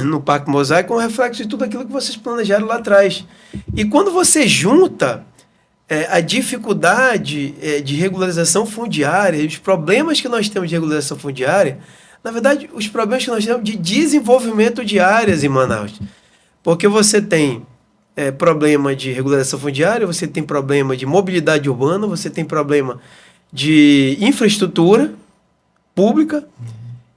no Parque Mosaico é um reflexo de tudo aquilo que vocês planejaram lá atrás. E quando você junta a dificuldade de regularização fundiária, os problemas que nós temos de regularização fundiária, na verdade, os problemas que nós temos de desenvolvimento de áreas em Manaus. Porque você tem problema de regularização fundiária, você tem problema de mobilidade urbana, você tem problema de infraestrutura pública,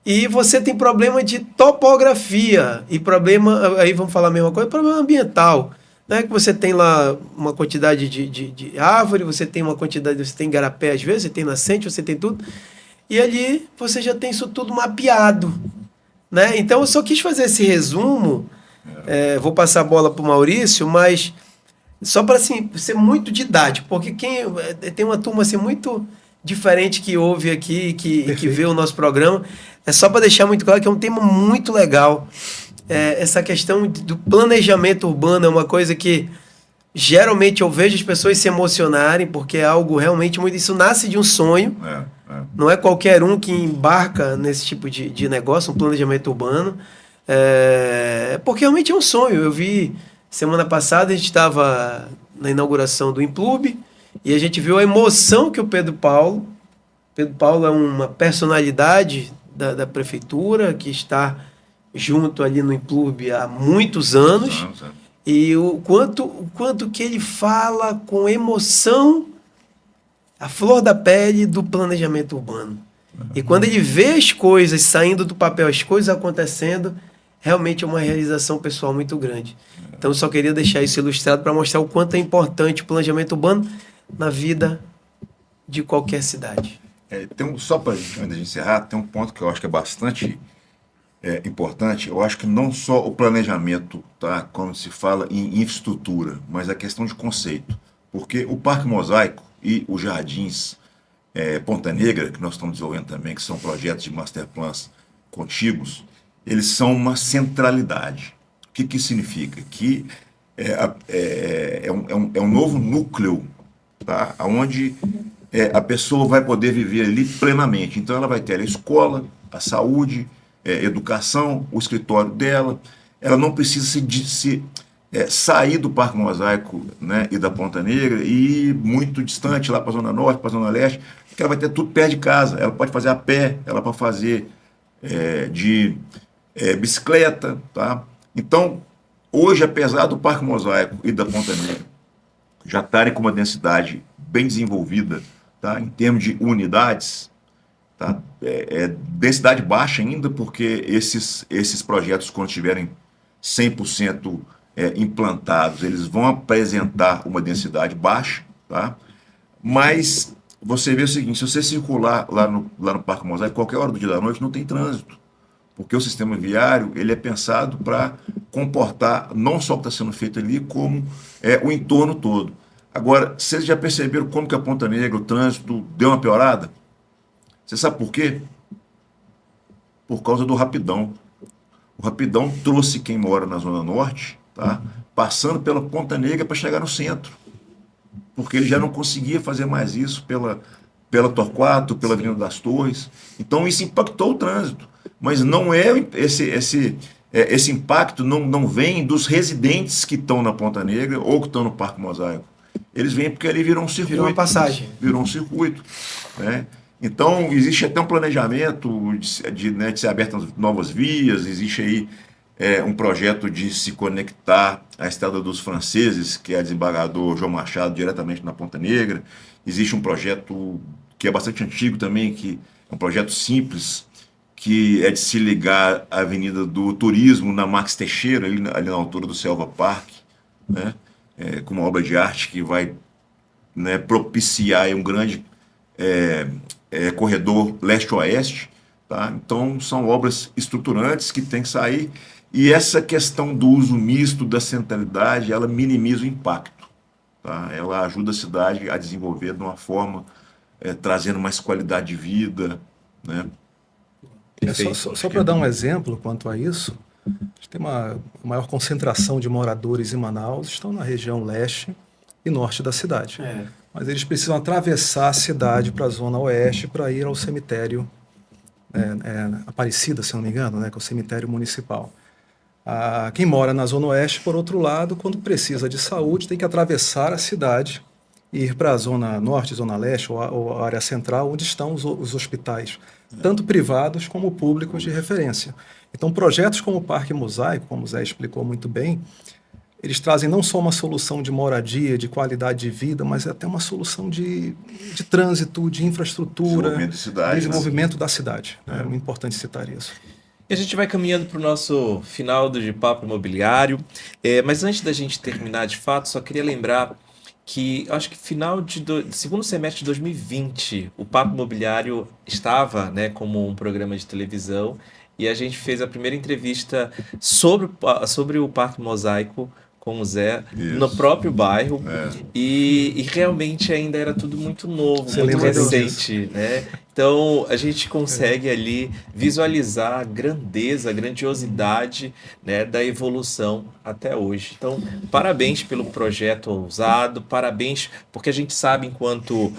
e você tem problema de topografia e problema, aí vamos falar a mesma coisa, problema ambiental, né? Que você tem lá uma quantidade de árvore, você tem igarapé às vezes, você tem nascente, você tem tudo, e ali você já tem isso tudo mapeado, né? Então eu só quis fazer esse resumo, vou passar a bola para o Maurício, mas só para assim, ser muito didático, porque tem uma turma assim, muito diferente que ouve aqui, que vê o nosso programa. É só para deixar muito claro que é um tema muito legal. Essa questão do planejamento urbano é uma coisa que geralmente eu vejo as pessoas se emocionarem, porque é algo realmente muito... Isso nasce de um sonho. Não é qualquer um que embarca nesse tipo de negócio, um planejamento urbano. Porque realmente é um sonho. Eu vi, semana passada, a gente estava na inauguração do Implube, e a gente viu a emoção que o Pedro Paulo é uma personalidade da prefeitura, que está junto ali no Implube há muitos anos, e o quanto que ele fala com emoção, a flor da pele do planejamento urbano. E quando ele vê as coisas saindo do papel, as coisas acontecendo, realmente é uma realização pessoal muito grande. Então eu só queria deixar isso ilustrado para mostrar o quanto é importante o planejamento urbano na vida de qualquer cidade. Só para antes de encerrar, tem um ponto que eu acho que é bastante importante. Eu acho que não só o planejamento, tá, quando se fala em infraestrutura, mas a questão de conceito. Porque o Parque Mosaico e os Jardins Ponta Negra, que nós estamos desenvolvendo também, que são projetos de masterplans contíguos, eles são uma centralidade. O que isso significa? Que é um novo núcleo, tá? Onde a pessoa vai poder viver ali plenamente. Então ela vai ter a escola, a saúde, educação, o escritório dela. Ela não precisa sair do Parque Mosaico, né, e da Ponta Negra e ir muito distante, lá para a Zona Norte, para a Zona Leste, porque ela vai ter tudo perto de casa. Ela pode fazer a pé, ela pode fazer de bicicleta. Tá? Então, hoje, apesar do Parque Mosaico e da Ponta Negra já estarem com uma densidade bem desenvolvida, tá, em termos de unidades, tá, densidade baixa ainda, porque esses projetos, quando estiverem 100% implantados, eles vão apresentar uma densidade baixa, tá? Mas você vê o seguinte: se você circular lá no Parque Mosaico, qualquer hora do dia da noite, não tem trânsito, porque o sistema viário ele é pensado para comportar não só o que está sendo feito ali, como o entorno todo. Agora, vocês já perceberam como que a Ponta Negra, o trânsito, deu uma piorada? Você sabe por quê? Por causa do Rapidão. O Rapidão trouxe quem mora na Zona Norte, tá, passando pela Ponta Negra para chegar no centro, porque ele já não conseguia fazer mais isso pela Torquato, pela Avenida das Torres. Então isso impactou o trânsito, mas não é esse impacto não vem dos residentes que estão na Ponta Negra ou que estão no Parque Mosaico. Eles vêm porque ali virou um circuito. Virou uma passagem. Virou um circuito, né? Então, existe até um planejamento né, de ser abertas novas vias, existe aí um projeto de se conectar à Estrada dos Franceses, que é desembargador João Machado, diretamente na Ponta Negra. Existe um projeto que é bastante antigo também, que é um projeto simples, que é de se ligar à Avenida do Turismo, na Max Teixeira, ali na altura do Selva Park, né, com uma obra de arte que vai, né, propiciar um grande corredor leste-oeste. Tá? Então, são obras estruturantes que têm que sair. E essa questão do uso misto da centralidade, ela minimiza o impacto. Tá? Ela ajuda a cidade a desenvolver de uma forma, trazendo mais qualidade de vida. Né? Só para dar um exemplo quanto a isso, a gente tem uma maior concentração de moradores em Manaus, estão na região leste e norte da cidade. Mas eles precisam atravessar a cidade para a zona oeste para ir ao cemitério Aparecida, se não me engano, né, que é o cemitério municipal. Quem mora na zona oeste, por outro lado, quando precisa de saúde, tem que atravessar a cidade e ir para a zona norte, zona leste ou a área central, onde estão os hospitais, tanto privados como públicos de referência. Então, projetos como o Parque Mosaico, como o Zé explicou muito bem, eles trazem não só uma solução de moradia, de qualidade de vida, mas até uma solução de trânsito, de infraestrutura, desenvolvimento da cidade. É muito importante citar isso. E a gente vai caminhando para o nosso final de Papo Imobiliário, mas antes da gente terminar de fato, só queria lembrar que acho que final segundo semestre de 2020, o Papo Imobiliário estava, né, como um programa de televisão, e a gente fez a primeira entrevista sobre o Parque Mosaico com o Zé, no próprio bairro, e realmente ainda era tudo muito novo, muito recente, né? Então, a gente consegue ali visualizar a grandeza, a grandiosidade, né, da evolução até hoje. Então, parabéns pelo projeto ousado, parabéns, porque a gente sabe, enquanto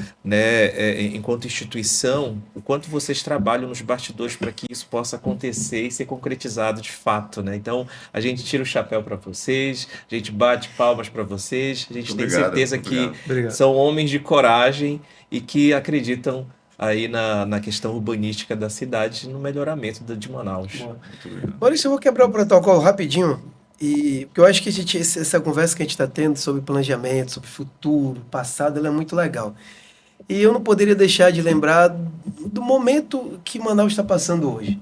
instituição, o quanto vocês trabalham nos bastidores para que isso possa acontecer e ser concretizado de fato, né? Então, a gente tira o chapéu para vocês, a gente bate palmas para vocês, a gente tem certeza que são homens de coragem e que acreditam aí na questão urbanística da cidade e no melhoramento de Manaus. Maurício, eu vou quebrar o protocolo rapidinho, porque eu acho que essa conversa que a gente está tendo sobre planejamento, sobre futuro, passado, ela é muito legal. E eu não poderia deixar de lembrar do momento que Manaus está passando hoje.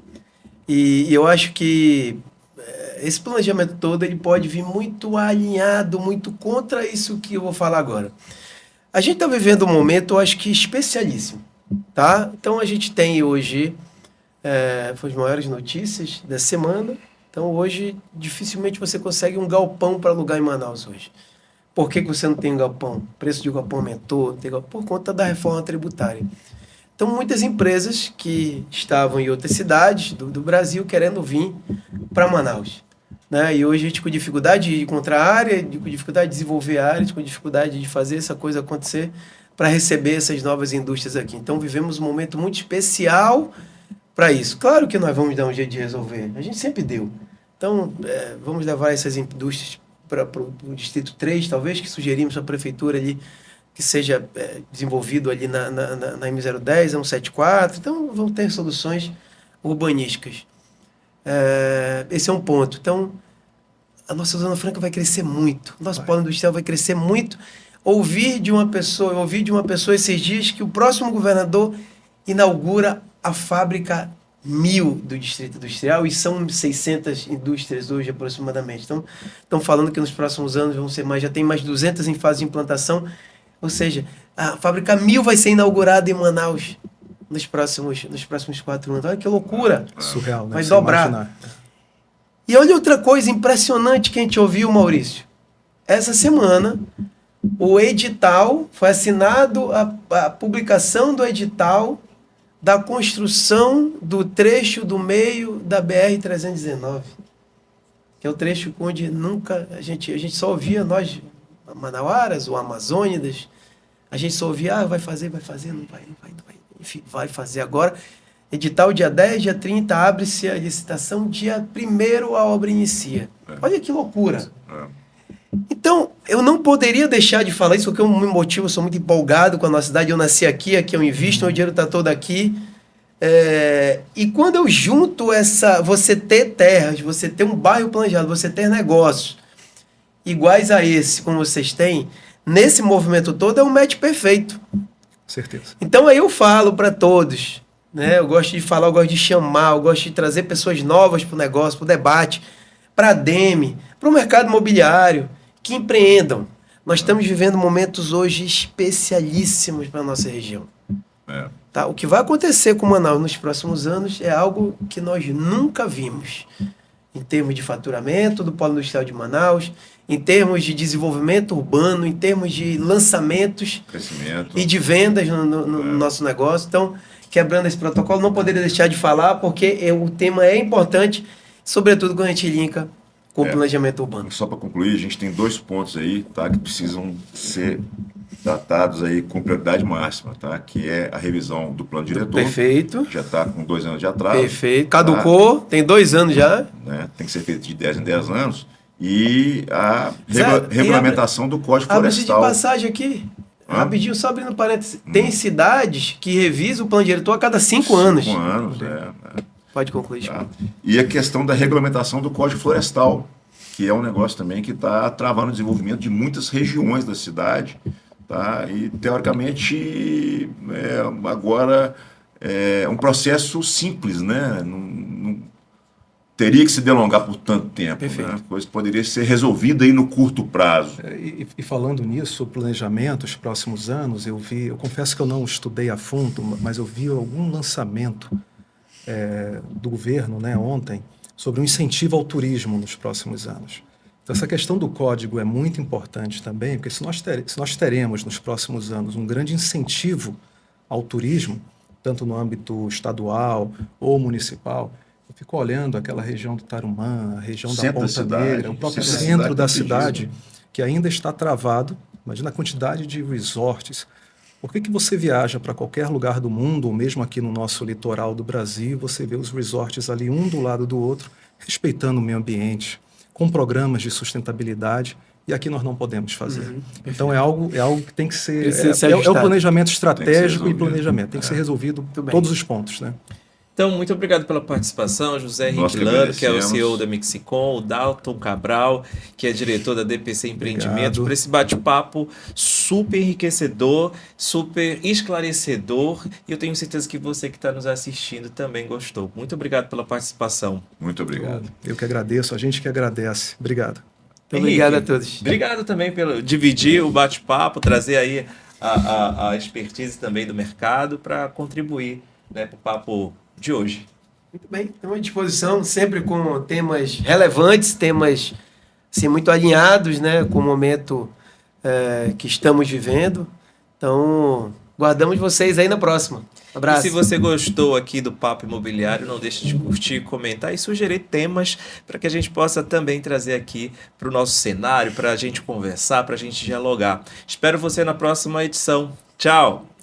E eu acho que esse planejamento todo ele pode vir muito alinhado, muito contra isso que eu vou falar agora. A gente está vivendo um momento, eu acho que especialíssimo. Tá? Então a gente tem hoje foi as maiores notícias da semana. Então hoje dificilmente você consegue um galpão para alugar em Manaus hoje. Por que você não tem galpão? O preço de galpão aumentou, não tem galpão, por conta da reforma tributária. Então muitas empresas que estavam em outras cidades do Brasil querendo vir para Manaus, né? E hoje a gente com dificuldade de encontrar área, com dificuldade de desenvolver áreas, com dificuldade de fazer essa coisa acontecer para receber essas novas indústrias aqui. Então, vivemos um momento muito especial para isso. Claro que nós vamos dar um jeito de resolver. A gente sempre deu. Então, vamos levar essas indústrias para o Distrito 3, talvez, que sugerimos à Prefeitura ali, que seja desenvolvido ali na M010, a 174. Então, vão ter soluções urbanísticas. Esse é um ponto. Então, a nossa Zona Franca vai crescer muito. O nosso polo industrial vai crescer muito. Eu ouvi de uma pessoa esses dias que o próximo governador inaugura a fábrica 1000 do Distrito Industrial e são 600 indústrias hoje aproximadamente. Então, estão falando que nos próximos anos vão ser mais, já tem mais 200 em fase de implantação, ou seja, a fábrica 1000 vai ser inaugurada em Manaus nos próximos 4 anos. Olha que loucura! Surreal, né? Vai dobrar. Imaginar. E olha outra coisa impressionante que a gente ouviu, Maurício. Essa semana o edital, foi assinado a publicação do edital da construção do trecho do meio da BR-319, que é o trecho onde nunca a gente só ouvia, nós, manauaras ou amazônidas, a gente só ouvia, vai fazer, não vai, enfim, vai fazer agora. Edital dia 10, dia 30, abre-se a licitação, dia 1º a obra inicia. Olha que loucura. Então, eu não poderia deixar de falar isso, porque eu me motivo, eu sou muito empolgado com a nossa cidade. Eu nasci aqui, aqui eu invisto, meu dinheiro está todo aqui. E quando eu junto você ter terras, você ter um bairro planejado, você ter negócios iguais a esse, como vocês têm, nesse movimento todo, é um match perfeito. Certeza. Então aí eu falo para todos, né? Eu gosto de falar, eu gosto de chamar, eu gosto de trazer pessoas novas para o negócio, para o debate, para a DEME, para o mercado imobiliário, que empreendam. Nós estamos vivendo momentos hoje especialíssimos para a nossa região. Tá? O que vai acontecer com Manaus nos próximos anos é algo que nós nunca vimos. Em termos de faturamento do Polo Industrial de Manaus, em termos de desenvolvimento urbano, em termos de lançamentos Crescimento. e de vendas no nosso negócio. Então, quebrando esse protocolo, não poderia deixar de falar, porque o tema é importante, sobretudo quando a gente linka com o planejamento urbano. Só para concluir, a gente tem 2 pontos aí, tá, que precisam ser tratados aí com prioridade máxima, tá? Que é a revisão do plano diretor. Perfeito. Que já está com 2 anos de atraso. Perfeito. Caducou, tem 2 anos já. Né? Tem que ser feito de 10 em 10 anos. E a Zé, regulamentação do Código Abre-se de Florestal. passagem aqui. Rapidinho, só abrindo parênteses. Tem cidades que revisam o plano diretor a cada 5 anos. 5 anos, Pode concluir. Tá? E a questão da regulamentação do Código Florestal, que é um negócio também que está travando o desenvolvimento de muitas regiões da cidade. Tá? E, teoricamente, agora é um processo simples, né? Não teria que se delongar por tanto tempo. Perfeito. Né? Coisa que poderia ser resolvida aí no curto prazo. E falando nisso, o planejamento, os próximos anos, eu confesso que eu não estudei a fundo, mas eu vi algum lançamento do governo, né, ontem, sobre um incentivo ao turismo nos próximos anos. Então, essa questão do código é muito importante também, porque se nós teremos nos próximos anos um grande incentivo ao turismo, tanto no âmbito estadual ou municipal, eu fico olhando aquela região do Tarumã, a região da Ponta Negra, o próprio centro da cidade, que ainda está travado. Imagina a quantidade de resorts. Por que você viaja para qualquer lugar do mundo, ou mesmo aqui no nosso litoral do Brasil, você vê os resorts ali um do lado do outro, respeitando o meio ambiente, com programas de sustentabilidade, e aqui nós não podemos fazer. Então é algo que tem que ser... É o planejamento estratégico e planejamento. Tem que ser resolvido todos os pontos, né? Então, muito obrigado pela participação, José Henrique Lano, que é o CEO da Mixicom, o Dalton Cabral, que é diretor da DPC Empreendimentos, por esse bate-papo super enriquecedor, super esclarecedor, e eu tenho certeza que você que está nos assistindo também gostou. Muito obrigado pela participação. Muito obrigado. Eu que agradeço, a gente que agradece. Obrigado. Obrigado a todos. Obrigado também pelo dividir o bate-papo, trazer aí a expertise também do mercado para contribuir, né, para o papo de hoje. Muito bem, estamos à disposição, sempre com temas relevantes, temas assim, muito alinhados, né, com o momento que estamos vivendo. Então, guardamos vocês aí na próxima. Um abraço. E se você gostou aqui do Papo Imobiliário, não deixe de curtir, comentar e sugerir temas para que a gente possa também trazer aqui para o nosso cenário, para a gente conversar, para a gente dialogar. Espero você na próxima edição. Tchau!